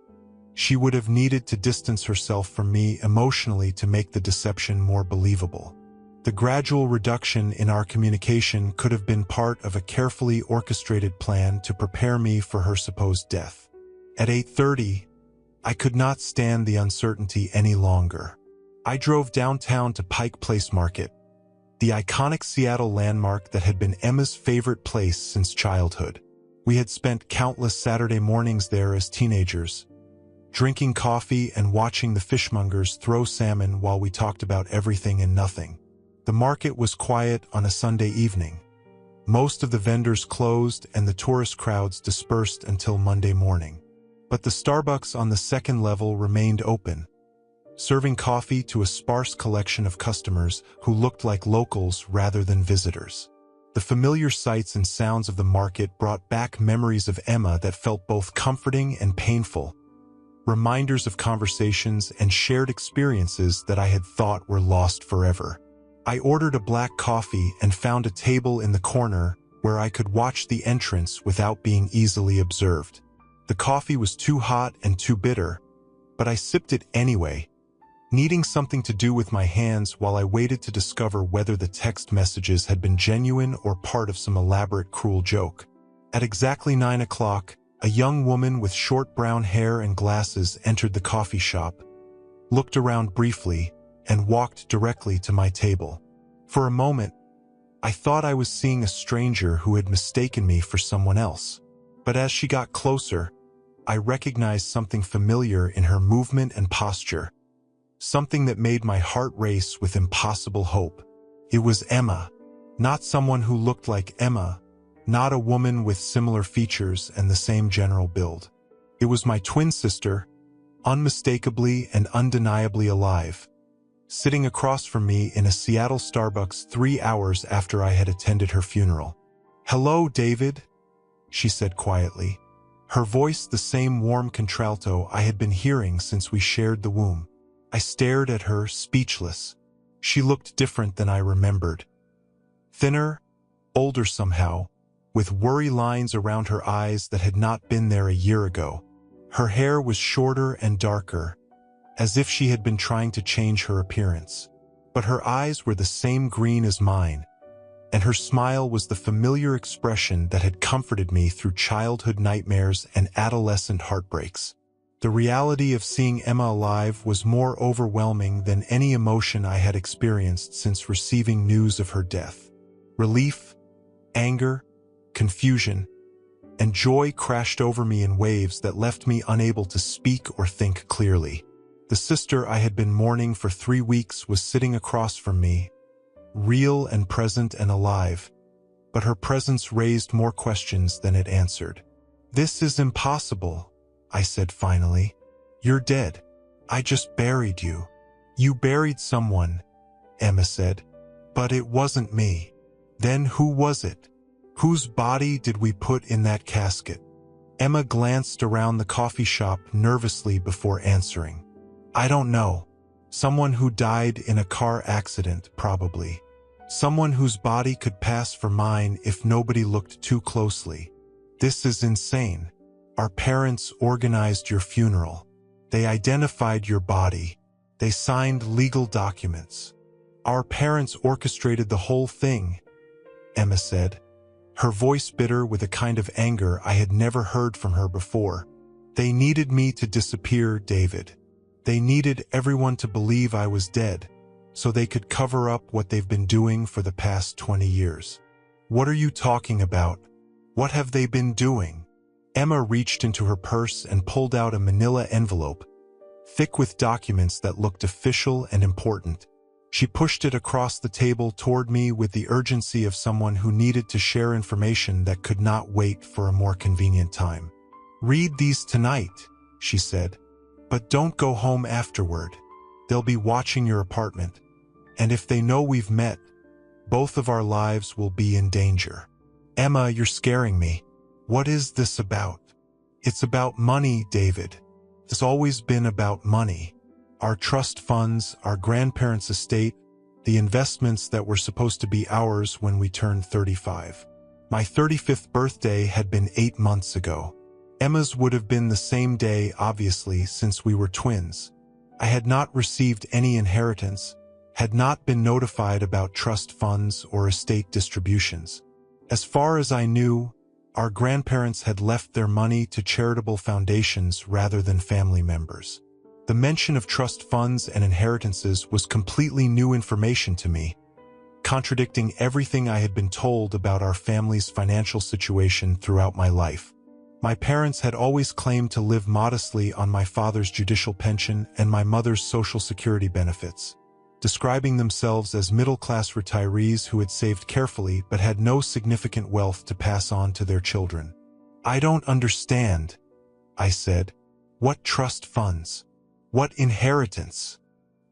she would have needed to distance herself from me emotionally to make the deception more believable. The gradual reduction in our communication could have been part of a carefully orchestrated plan to prepare me for her supposed death. At 8:30, I could not stand the uncertainty any longer. I drove downtown to Pike Place Market, the iconic Seattle landmark that had been Emma's favorite place since childhood. We had spent countless Saturday mornings there as teenagers, drinking coffee and watching the fishmongers throw salmon while we talked about everything and nothing. The market was quiet on a Sunday evening. Most of the vendors closed and the tourist crowds dispersed until Monday morning. But the Starbucks on the second level remained open, serving coffee to a sparse collection of customers who looked like locals rather than visitors. The familiar sights and sounds of the market brought back memories of Emma that felt both comforting and painful, reminders of conversations and shared experiences that I had thought were lost forever. I ordered a black coffee and found a table in the corner where I could watch the entrance without being easily observed. The coffee was too hot and too bitter, but I sipped it anyway, needing something to do with my hands while I waited to discover whether the text messages had been genuine or part of some elaborate cruel joke. At exactly 9 o'clock, a young woman with short brown hair and glasses entered the coffee shop, looked around briefly, and walked directly to my table. For a moment, I thought I was seeing a stranger who had mistaken me for someone else. But as she got closer, I recognized something familiar in her movement and posture, something that made my heart race with impossible hope. It was Emma, not someone who looked like Emma, not a woman with similar features and the same general build. It was my twin sister, unmistakably and undeniably alive, sitting across from me in a Seattle Starbucks 3 hours after I had attended her funeral. "Hello, David," she said quietly, her voice the same warm contralto I had been hearing since we shared the womb. I stared at her, speechless. She looked different than I remembered. Thinner, older somehow, with worry lines around her eyes that had not been there a year ago. Her hair was shorter and darker, as if she had been trying to change her appearance. But her eyes were the same green as mine, and her smile was the familiar expression that had comforted me through childhood nightmares and adolescent heartbreaks. The reality of seeing Emma alive was more overwhelming than any emotion I had experienced since receiving news of her death. Relief, anger, confusion, and joy crashed over me in waves that left me unable to speak or think clearly. The sister I had been mourning for 3 weeks was sitting across from me, real and present and alive, but her presence raised more questions than it answered. "This is impossible," I said finally. "You're dead. I just buried you." "You buried someone," Emma said. "But it wasn't me." "Then who was it? Whose body did we put in that casket?" Emma glanced around the coffee shop nervously before answering. "I don't know. Someone who died in a car accident, probably. Someone whose body could pass for mine if nobody looked too closely. This is insane. Our parents organized your funeral. They identified your body. They signed legal documents. Our parents orchestrated the whole thing," Emma said, her voice bitter with a kind of anger I had never heard from her before. "They needed me to disappear, David. They needed everyone to believe I was dead, so they could cover up what they've been doing for the past 20 years. What are you talking about? What have they been doing?" Emma reached into her purse and pulled out a manila envelope, thick with documents that looked official and important. She pushed it across the table toward me with the urgency of someone who needed to share information that could not wait for a more convenient time. "Read these tonight," she said, "but don't go home afterward. They'll be watching your apartment, and if they know we've met, both of our lives will be in danger." "Emma, you're scaring me. What is this about?" "It's about money, David. It's always been about money. Our trust funds, our grandparents' estate, the investments that were supposed to be ours when we turned 35. My 35th birthday had been 8 months ago. Emma's would have been the same day, obviously, since we were twins. I had not received any inheritance, had not been notified about trust funds or estate distributions. As far as I knew, our grandparents had left their money to charitable foundations rather than family members. The mention of trust funds and inheritances was completely new information to me, contradicting everything I had been told about our family's financial situation throughout my life. My parents had always claimed to live modestly on my father's judicial pension and my mother's social security benefits, describing themselves as middle-class retirees who had saved carefully but had no significant wealth to pass on to their children. "I don't understand," I said. "What trust funds? What inheritance?"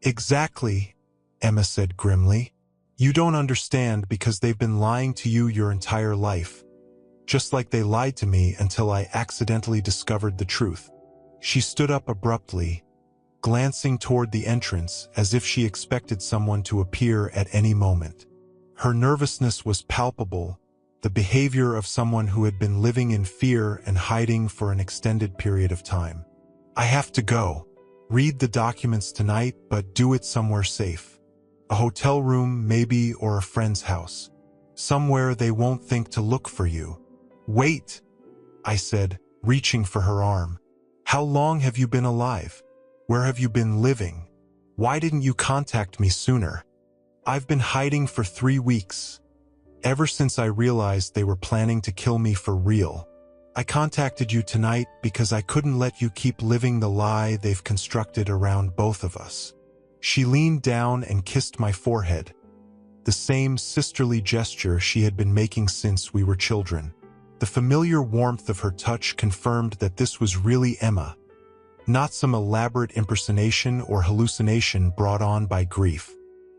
"Exactly," Emma said grimly. "You don't understand because they've been lying to you your entire life, just like they lied to me until I accidentally discovered the truth." She stood up abruptly, glancing toward the entrance as if she expected someone to appear at any moment. Her nervousness was palpable, the behavior of someone who had been living in fear and hiding for an extended period of time. "I have to go. Read the documents tonight, but do it somewhere safe. A hotel room, maybe, or a friend's house. Somewhere they won't think to look for you." "Wait," I said, reaching for her arm. "How long have you been alive? Where have you been living? Why didn't you contact me sooner?" "I've been hiding for 3 weeks. Ever since I realized they were planning to kill me for real. I contacted you tonight because I couldn't let you keep living the lie they've constructed around both of us." She leaned down and kissed my forehead, the same sisterly gesture she had been making since we were children. The familiar warmth of her touch confirmed that this was really Emma, not some elaborate impersonation or hallucination brought on by grief.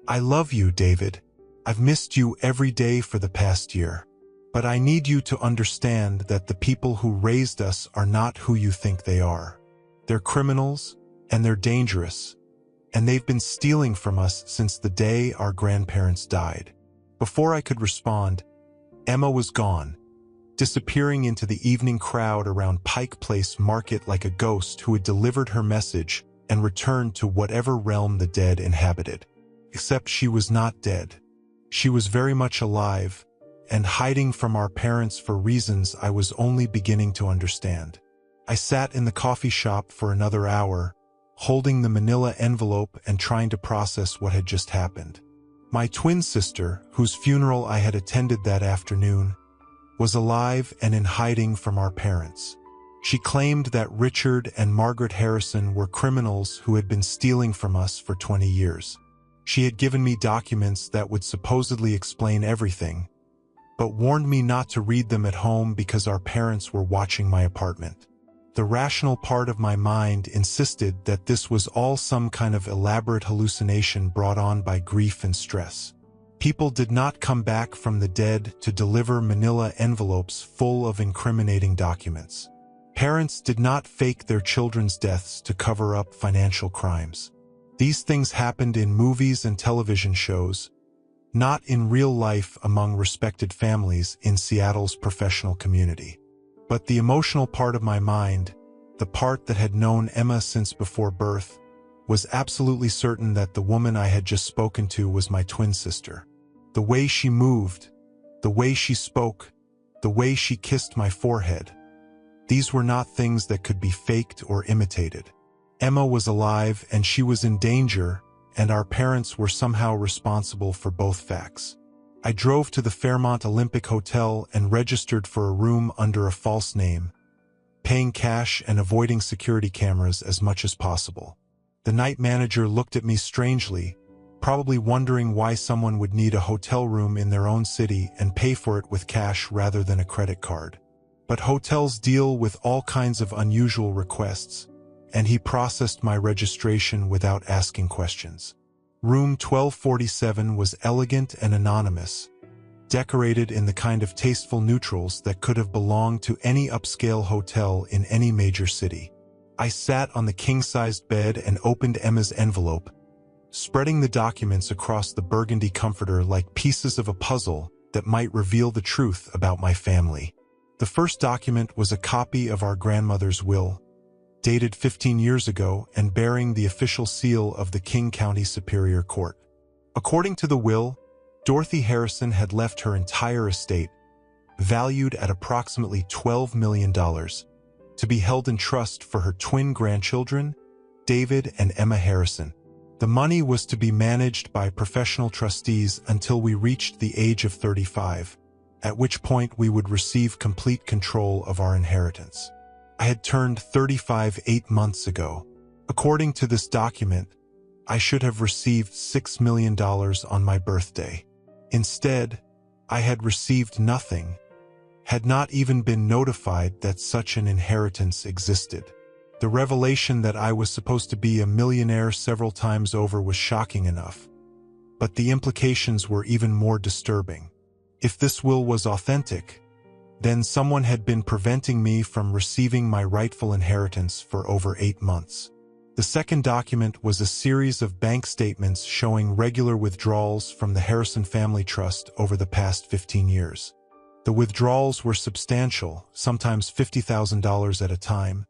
"I love you, David. I've missed you every day for the past year. But I need you to understand that the people who raised us are not who you think they are. They're criminals, and they're dangerous, and they've been stealing from us since the day our grandparents died." Before I could respond, Emma was gone, disappearing into the evening crowd around Pike Place Market like a ghost who had delivered her message and returned to whatever realm the dead inhabited. Except she was not dead. She was very much alive, and hiding from our parents for reasons I was only beginning to understand. I sat in the coffee shop for another hour, holding the manila envelope and trying to process what had just happened. My twin sister, whose funeral I had attended that afternoon, was alive and in hiding from our parents. She claimed that Richard and Margaret Harrison were criminals who had been stealing from us for 20 years. She had given me documents that would supposedly explain everything, but warned me not to read them at home because our parents were watching my apartment. The rational part of my mind insisted that this was all some kind of elaborate hallucination brought on by grief and stress. People did not come back from the dead to deliver manila envelopes full of incriminating documents. Parents did not fake their children's deaths to cover up financial crimes. These things happened in movies and television shows, not in real life among respected families in Seattle's professional community. But the emotional part of my mind, the part that had known Emma since before birth, was absolutely certain that the woman I had just spoken to was my twin sister. The way she moved, the way she spoke, the way she kissed my forehead. These were not things that could be faked or imitated. Emma was alive and she was in danger, and our parents were somehow responsible for both facts. I drove to the Fairmont Olympic Hotel and registered for a room under a false name, paying cash and avoiding security cameras as much as possible. The night manager looked at me strangely, probably wondering why someone would need a hotel room in their own city and pay for it with cash rather than a credit card. But hotels deal with all kinds of unusual requests, and he processed my registration without asking questions. Room 1247 was elegant and anonymous, decorated in the kind of tasteful neutrals that could have belonged to any upscale hotel in any major city. I sat on the king-sized bed and opened Emma's envelope, spreading the documents across the burgundy comforter like pieces of a puzzle that might reveal the truth about my family. The first document was a copy of our grandmother's will, dated 15 years ago and bearing the official seal of the King County Superior Court. According to the will, Dorothy Harrison had left her entire estate, valued at approximately $12 million, to be held in trust for her twin grandchildren, David and Emma Harrison. The money was to be managed by professional trustees until we reached the age of 35, at which point we would receive complete control of our inheritance. I had turned 35 8 months ago. According to this document, I should have received $6 million on my birthday. Instead, I had received nothing, had not even been notified that such an inheritance existed. The revelation that I was supposed to be a millionaire several times over was shocking enough, but the implications were even more disturbing. If this will was authentic, then someone had been preventing me from receiving my rightful inheritance for over 8 months. The second document was a series of bank statements showing regular withdrawals from the Harrison Family Trust over the past 15 years. The withdrawals were substantial, sometimes $50,000 at a time,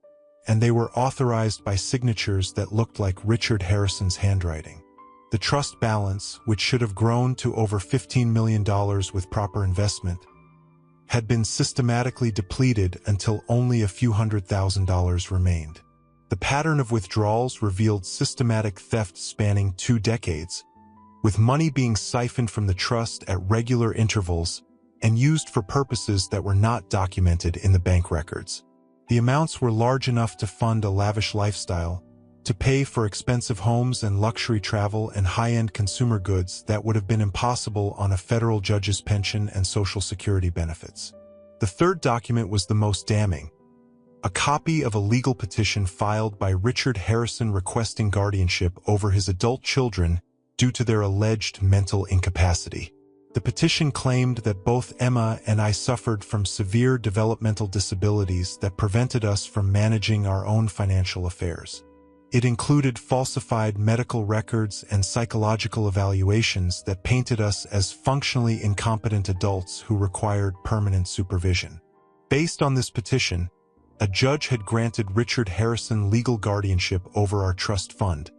and they were authorized by signatures that looked like Richard Harrison's handwriting. The trust balance, which should have grown to over $15 million with proper investment, had been systematically depleted until only a few $100,000 remained. The pattern of withdrawals revealed systematic theft spanning 2 decades, with money being siphoned from the trust at regular intervals and used for purposes that were not documented in the bank records. The amounts were large enough to fund a lavish lifestyle, to pay for expensive homes and luxury travel and high-end consumer goods that would have been impossible on a federal judge's pension and Social Security benefits. The third document was the most damning. A copy of a legal petition filed by Richard Harrison requesting guardianship over his adult children due to their alleged mental incapacity. The petition claimed that both Emma and I suffered from severe developmental disabilities that prevented us from managing our own financial affairs. It included falsified medical records and psychological evaluations that painted us as functionally incompetent adults who required permanent supervision. Based on this petition, a judge had granted Richard Harrison legal guardianship over our trust fund,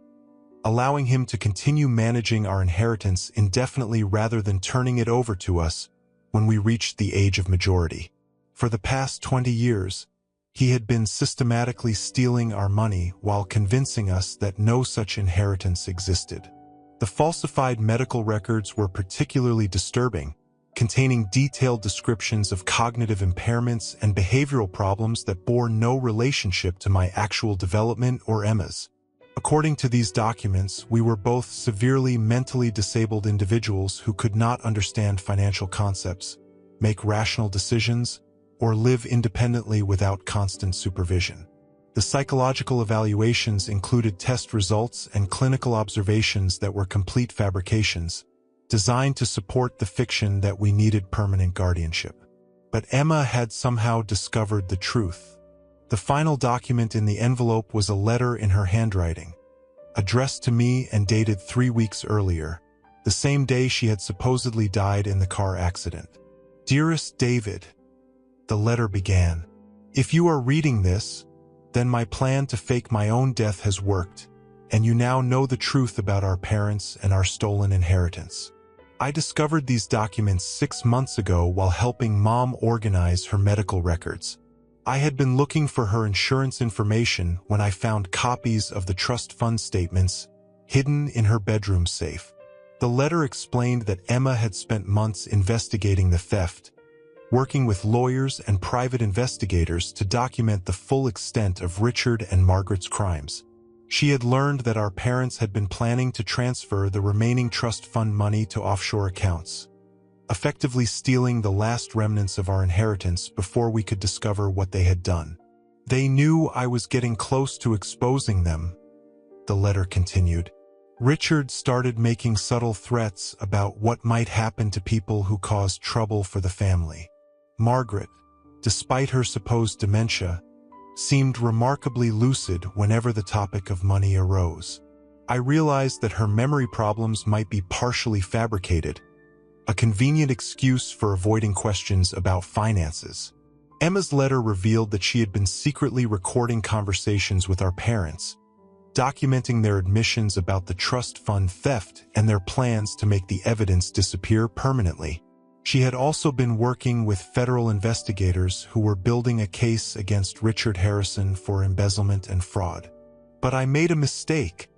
allowing him to continue managing our inheritance indefinitely rather than turning it over to us when we reached the age of majority. For the past 20 years, he had been systematically stealing our money while convincing us that no such inheritance existed. The falsified medical records were particularly disturbing containing detailed descriptions of cognitive impairments and behavioral problems that bore no relationship to my actual development or Emma's. According to these documents, we were both severely mentally disabled individuals who could not understand financial concepts, make rational decisions, or live independently without constant supervision. The psychological evaluations included test results and clinical observations that were complete fabrications, designed to support the fiction that we needed permanent guardianship. But Emma had somehow discovered the truth. The final document in the envelope was a letter in her handwriting, addressed to me and dated 3 weeks earlier, the same day she had supposedly died in the car accident. "Dearest David," the letter began, "if you are reading this, then my plan to fake my own death has worked, and you now know the truth about our parents and our stolen inheritance. I discovered these documents 6 months ago while helping Mom organize her medical records. I had been looking for her insurance information when I found copies of the trust fund statements hidden in her bedroom safe." The letter explained that Emma had spent months investigating the theft, working with lawyers and private investigators to document the full extent of Richard and Margaret's crimes. She had learned that our parents had been planning to transfer the remaining trust fund money to offshore accounts, effectively stealing the last remnants of our inheritance before we could discover what they had done. "They knew I was getting close to exposing them," the letter continued. "Richard started making subtle threats about what might happen to people who caused trouble for the family. Margaret, despite her supposed dementia, seemed remarkably lucid whenever the topic of money arose. I realized that her memory problems might be partially fabricated, a convenient excuse for avoiding questions about finances. Emma's letter revealed that she had been secretly recording conversations with our parents, documenting their admissions about the trust fund theft and their plans to make the evidence disappear permanently. She had also been working with federal investigators who were building a case against Richard Harrison for embezzlement and fraud. But I made a mistake,"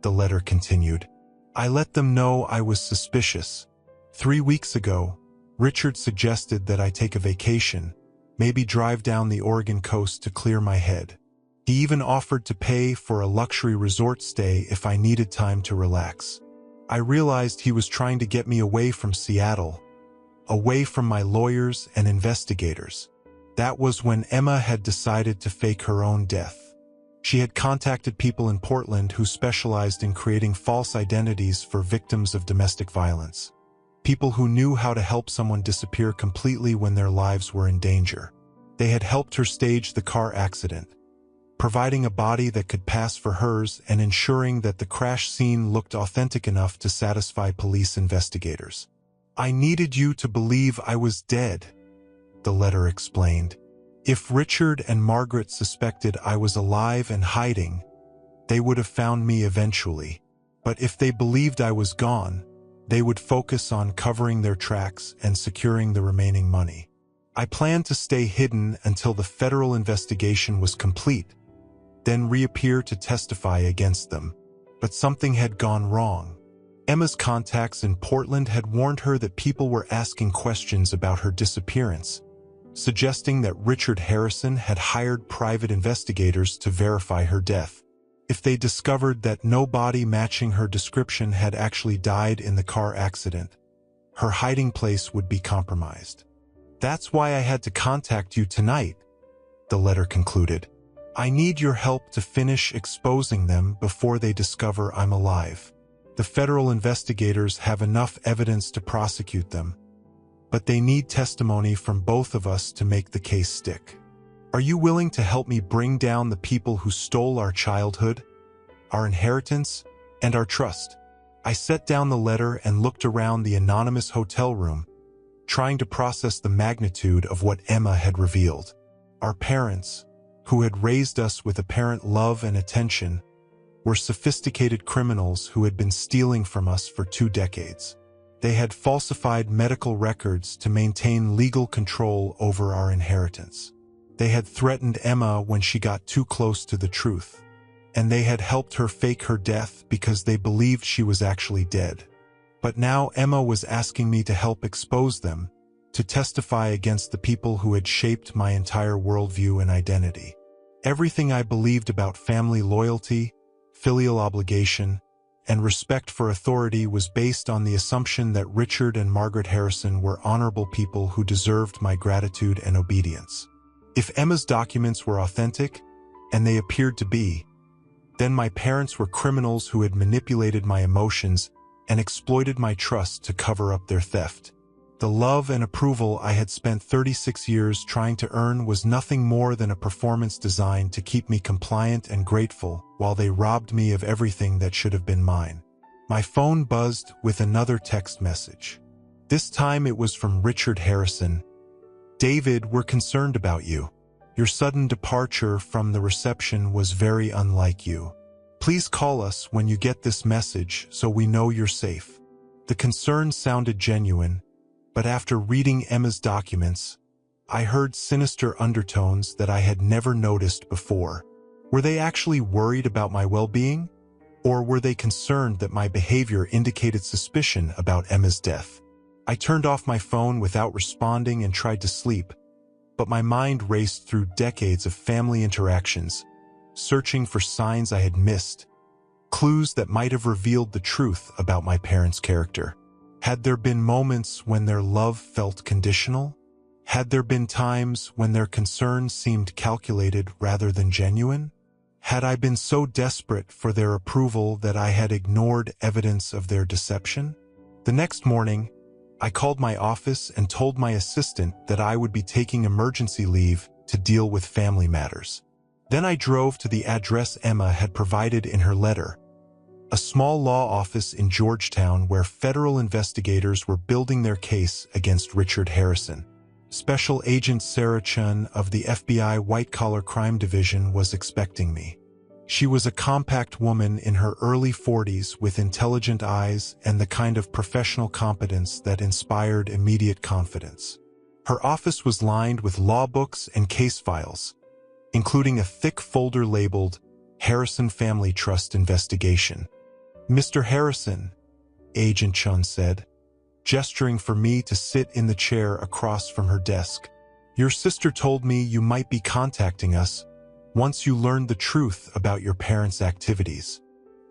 the letter continued. "I let them know I was suspicious. 3 weeks ago, Richard suggested that I take a vacation, maybe drive down the Oregon coast to clear my head. He even offered to pay for a luxury resort stay if I needed time to relax. I realized he was trying to get me away from Seattle, away from my lawyers and investigators. That was when Emma had decided to fake her own death. She had contacted people in Portland who specialized in creating false identities for victims of domestic violence. People who knew how to help someone disappear completely when their lives were in danger. They had helped her stage the car accident, providing a body that could pass for hers and ensuring that the crash scene looked authentic enough to satisfy police investigators. I needed you to believe I was dead, the letter explained. If Richard and Margaret suspected I was alive and hiding, they would have found me eventually. But if they believed I was gone, they would focus on covering their tracks and securing the remaining money. I planned to stay hidden until the federal investigation was complete, then reappear to testify against them. But something had gone wrong. Emma's contacts in Portland had warned her that people were asking questions about her disappearance, suggesting that Richard Harrison had hired private investigators to verify her death. If they discovered that no body matching her description had actually died in the car accident, her hiding place would be compromised. That's why I had to contact you tonight, the letter concluded. I need your help to finish exposing them before they discover I'm alive. The federal investigators have enough evidence to prosecute them, but they need testimony from both of us to make the case stick. Are you willing to help me bring down the people who stole our childhood, our inheritance, and our trust? I set down the letter and looked around the anonymous hotel room, trying to process the magnitude of what Emma had revealed. Our parents, who had raised us with apparent love and attention, were sophisticated criminals who had been stealing from us for 2 decades. They had falsified medical records to maintain legal control over our inheritance. They had threatened Emma when she got too close to the truth, and they had helped her fake her death because they believed she was actually dead. But now Emma was asking me to help expose them, to testify against the people who had shaped my entire worldview and identity. Everything I believed about family loyalty, filial obligation, and respect for authority was based on the assumption that Richard and Margaret Harrison were honorable people who deserved my gratitude and obedience. If Emma's documents were authentic, and they appeared to be, then my parents were criminals who had manipulated my emotions and exploited my trust to cover up their theft. The love and approval I had spent 36 years trying to earn was nothing more than a performance designed to keep me compliant and grateful while they robbed me of everything that should have been mine. My phone buzzed with another text message. This time it was from Richard Harrison. "David, we're concerned about you. Your sudden departure from the reception was very unlike you. Please call us when you get this message so we know you're safe." The concern sounded genuine, but after reading Emma's documents, I heard sinister undertones that I had never noticed before. Were they actually worried about my well-being? Or were they concerned that my behavior indicated suspicion about Emma's death? I turned off my phone without responding and tried to sleep, but my mind raced through decades of family interactions, searching for signs I had missed, clues that might have revealed the truth about my parents' character. Had there been moments when their love felt conditional? Had there been times when their concern seemed calculated rather than genuine? Had I been so desperate for their approval that I had ignored evidence of their deception? The next morning, I called my office and told my assistant that I would be taking emergency leave to deal with family matters. Then I drove to the address Emma had provided in her letter, a small law office in Georgetown where federal investigators were building their case against Richard Harrison. Special Agent Sarah Chun of the FBI White-Collar Crime Division was expecting me. She was a compact woman in her early 40s with intelligent eyes and the kind of professional competence that inspired immediate confidence. Her office was lined with law books and case files, including a thick folder labeled Harrison Family Trust Investigation. "Mr. Harrison," Agent Chun said, gesturing for me to sit in the chair across from her desk, "your sister told me you might be contacting us once you learned the truth about your parents' activities."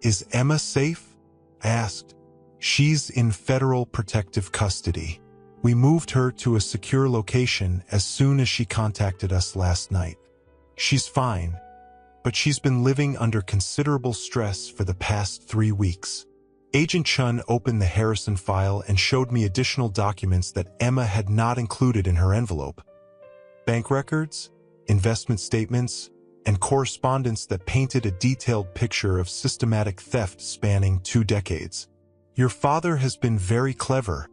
"Is Emma safe?" I asked. "She's in federal protective custody. We moved her to a secure location as soon as she contacted us last night. She's fine, but she's been living under considerable stress for the past 3 weeks." Agent Chun opened the Harrison file and showed me additional documents that Emma had not included in her envelope. Bank records, investment statements, and correspondence that painted a detailed picture of systematic theft spanning 2 decades. "Your father has been very clever,"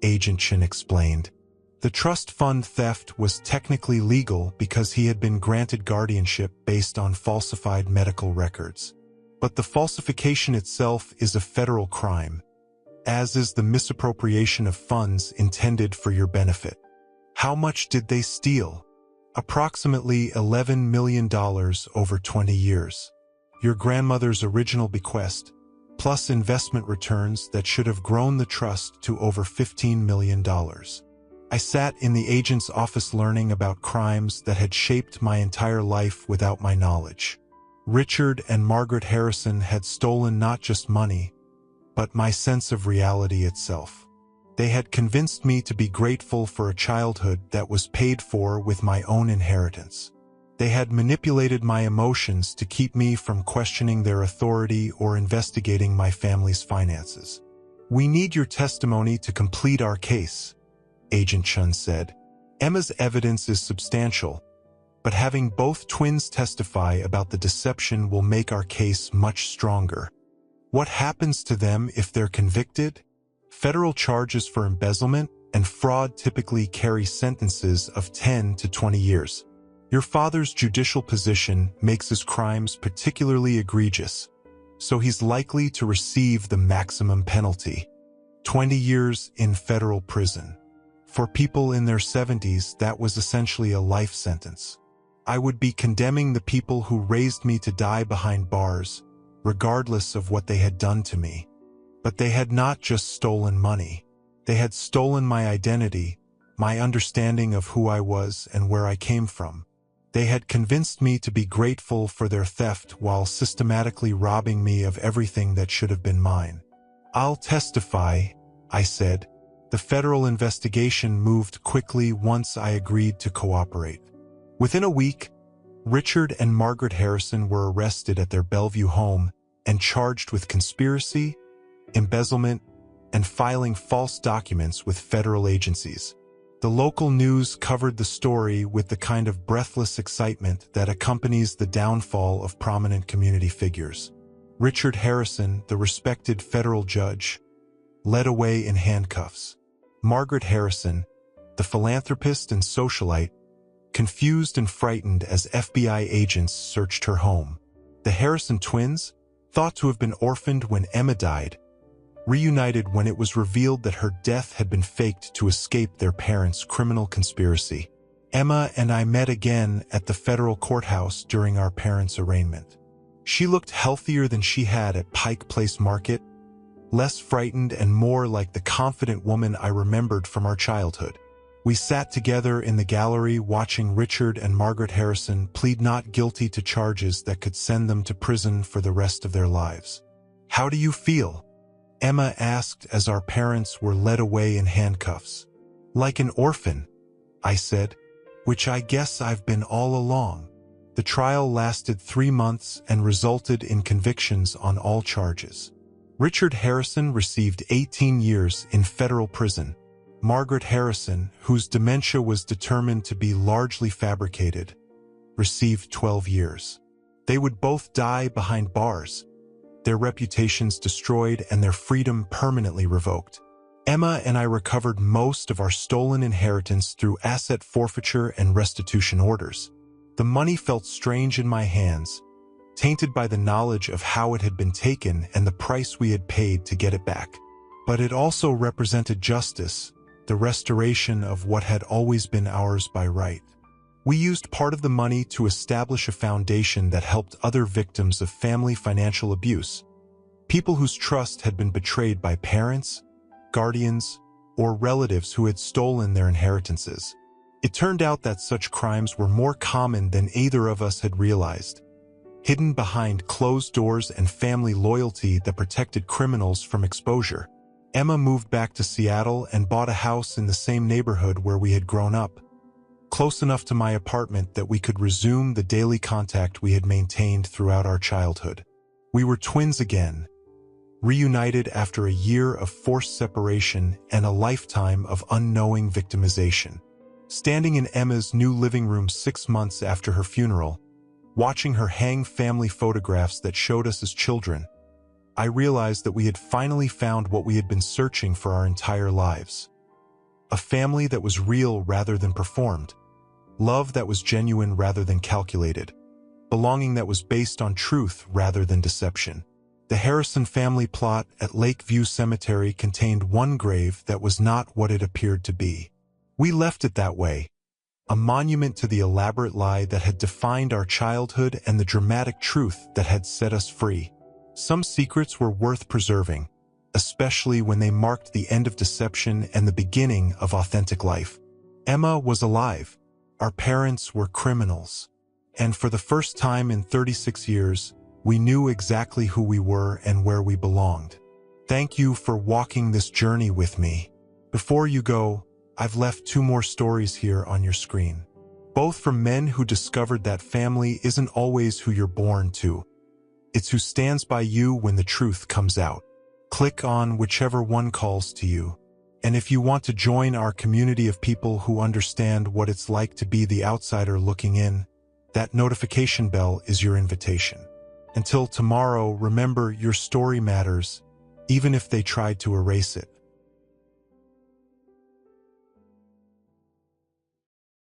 Agent Chun explained. "The trust fund theft was technically legal because he had been granted guardianship based on falsified medical records. But the falsification itself is a federal crime, as is the misappropriation of funds intended for your benefit." "How much did they steal?" "Approximately $11 million over 20 years. Your grandmother's original bequest, plus investment returns that should have grown the trust to over $15 million. I sat in the agent's office learning about crimes that had shaped my entire life without my knowledge. Richard and Margaret Harrison had stolen not just money, but my sense of reality itself. They had convinced me to be grateful for a childhood that was paid for with my own inheritance. They had manipulated my emotions to keep me from questioning their authority or investigating my family's finances. "We need your testimony to complete our case," Agent Chun said. "Emma's evidence is substantial, but having both twins testify about the deception will make our case much stronger." "What happens to them if they're convicted?" "Federal charges for embezzlement and fraud typically carry sentences of 10 to 20 years. Your father's judicial position makes his crimes particularly egregious, so he's likely to receive the maximum penalty, 20 years in federal prison. For people in their 70s, that was essentially a life sentence. I would be condemning the people who raised me to die behind bars, regardless of what they had done to me. But they had not just stolen money. They had stolen my identity, my understanding of who I was and where I came from. They had convinced me to be grateful for their theft while systematically robbing me of everything that should have been mine. "I'll testify," I said. The federal investigation moved quickly once I agreed to cooperate. Within a week, Richard and Margaret Harrison were arrested at their Bellevue home and charged with conspiracy, embezzlement, and filing false documents with federal agencies. The local news covered the story with the kind of breathless excitement that accompanies the downfall of prominent community figures. Richard Harrison, the respected federal judge, led away in handcuffs. Margaret Harrison, the philanthropist and socialite, confused and frightened as FBI agents searched her home. The Harrison twins, thought to have been orphaned when Emma died, reunited when it was revealed that her death had been faked to escape their parents' criminal conspiracy. Emma and I met again at the federal courthouse during our parents' arraignment. She looked healthier than she had at Pike Place Market, less frightened and more like the confident woman I remembered from our childhood. We sat together in the gallery watching Richard and Margaret Harrison plead not guilty to charges that could send them to prison for the rest of their lives. "How do you feel?" Emma asked as our parents were led away in handcuffs. "Like an orphan," I said, "which I guess I've been all along." The trial lasted 3 months and resulted in convictions on all charges. Richard Harrison received 18 years in federal prison. Margaret Harrison, whose dementia was determined to be largely fabricated, received 12 years. They would both die behind bars, their reputations destroyed and their freedom permanently revoked. Emma and I recovered most of our stolen inheritance through asset forfeiture and restitution orders. The money felt strange in my hands, tainted by the knowledge of how it had been taken and the price we had paid to get it back. But it also represented justice, the restoration of what had always been ours by right. We used part of the money to establish a foundation that helped other victims of family financial abuse, people whose trust had been betrayed by parents, guardians, or relatives who had stolen their inheritances. It turned out that such crimes were more common than either of us had realized, hidden behind closed doors and family loyalty that protected criminals from exposure. Emma moved back to Seattle and bought a house in the same neighborhood where we had grown up, close enough to my apartment that we could resume the daily contact we had maintained throughout our childhood. We were twins again, reunited after a year of forced separation and a lifetime of unknowing victimization. Standing in Emma's new living room 6 months after her funeral, watching her hang family photographs that showed us as children, I realized that we had finally found what we had been searching for our entire lives. A family that was real rather than performed, love that was genuine rather than calculated, belonging that was based on truth rather than deception. The Harrison family plot at Lakeview Cemetery contained one grave that was not what it appeared to be. We left it that way, a monument to the elaborate lie that had defined our childhood and the dramatic truth that had set us free. Some secrets were worth preserving, especially when they marked the end of deception and the beginning of authentic life. Emma was alive. Our parents were criminals. And for the first time in 36 years, we knew exactly who we were and where we belonged. Thank you for walking this journey with me. Before you go, I've left 2 more stories here on your screen. Both from men who discovered that family isn't always who you're born to. It's who stands by you when the truth comes out. Click on whichever one calls to you. And if you want to join our community of people who understand what it's like to be the outsider looking in, that notification bell is your invitation. Until tomorrow, remember your story matters, even if they tried to erase it.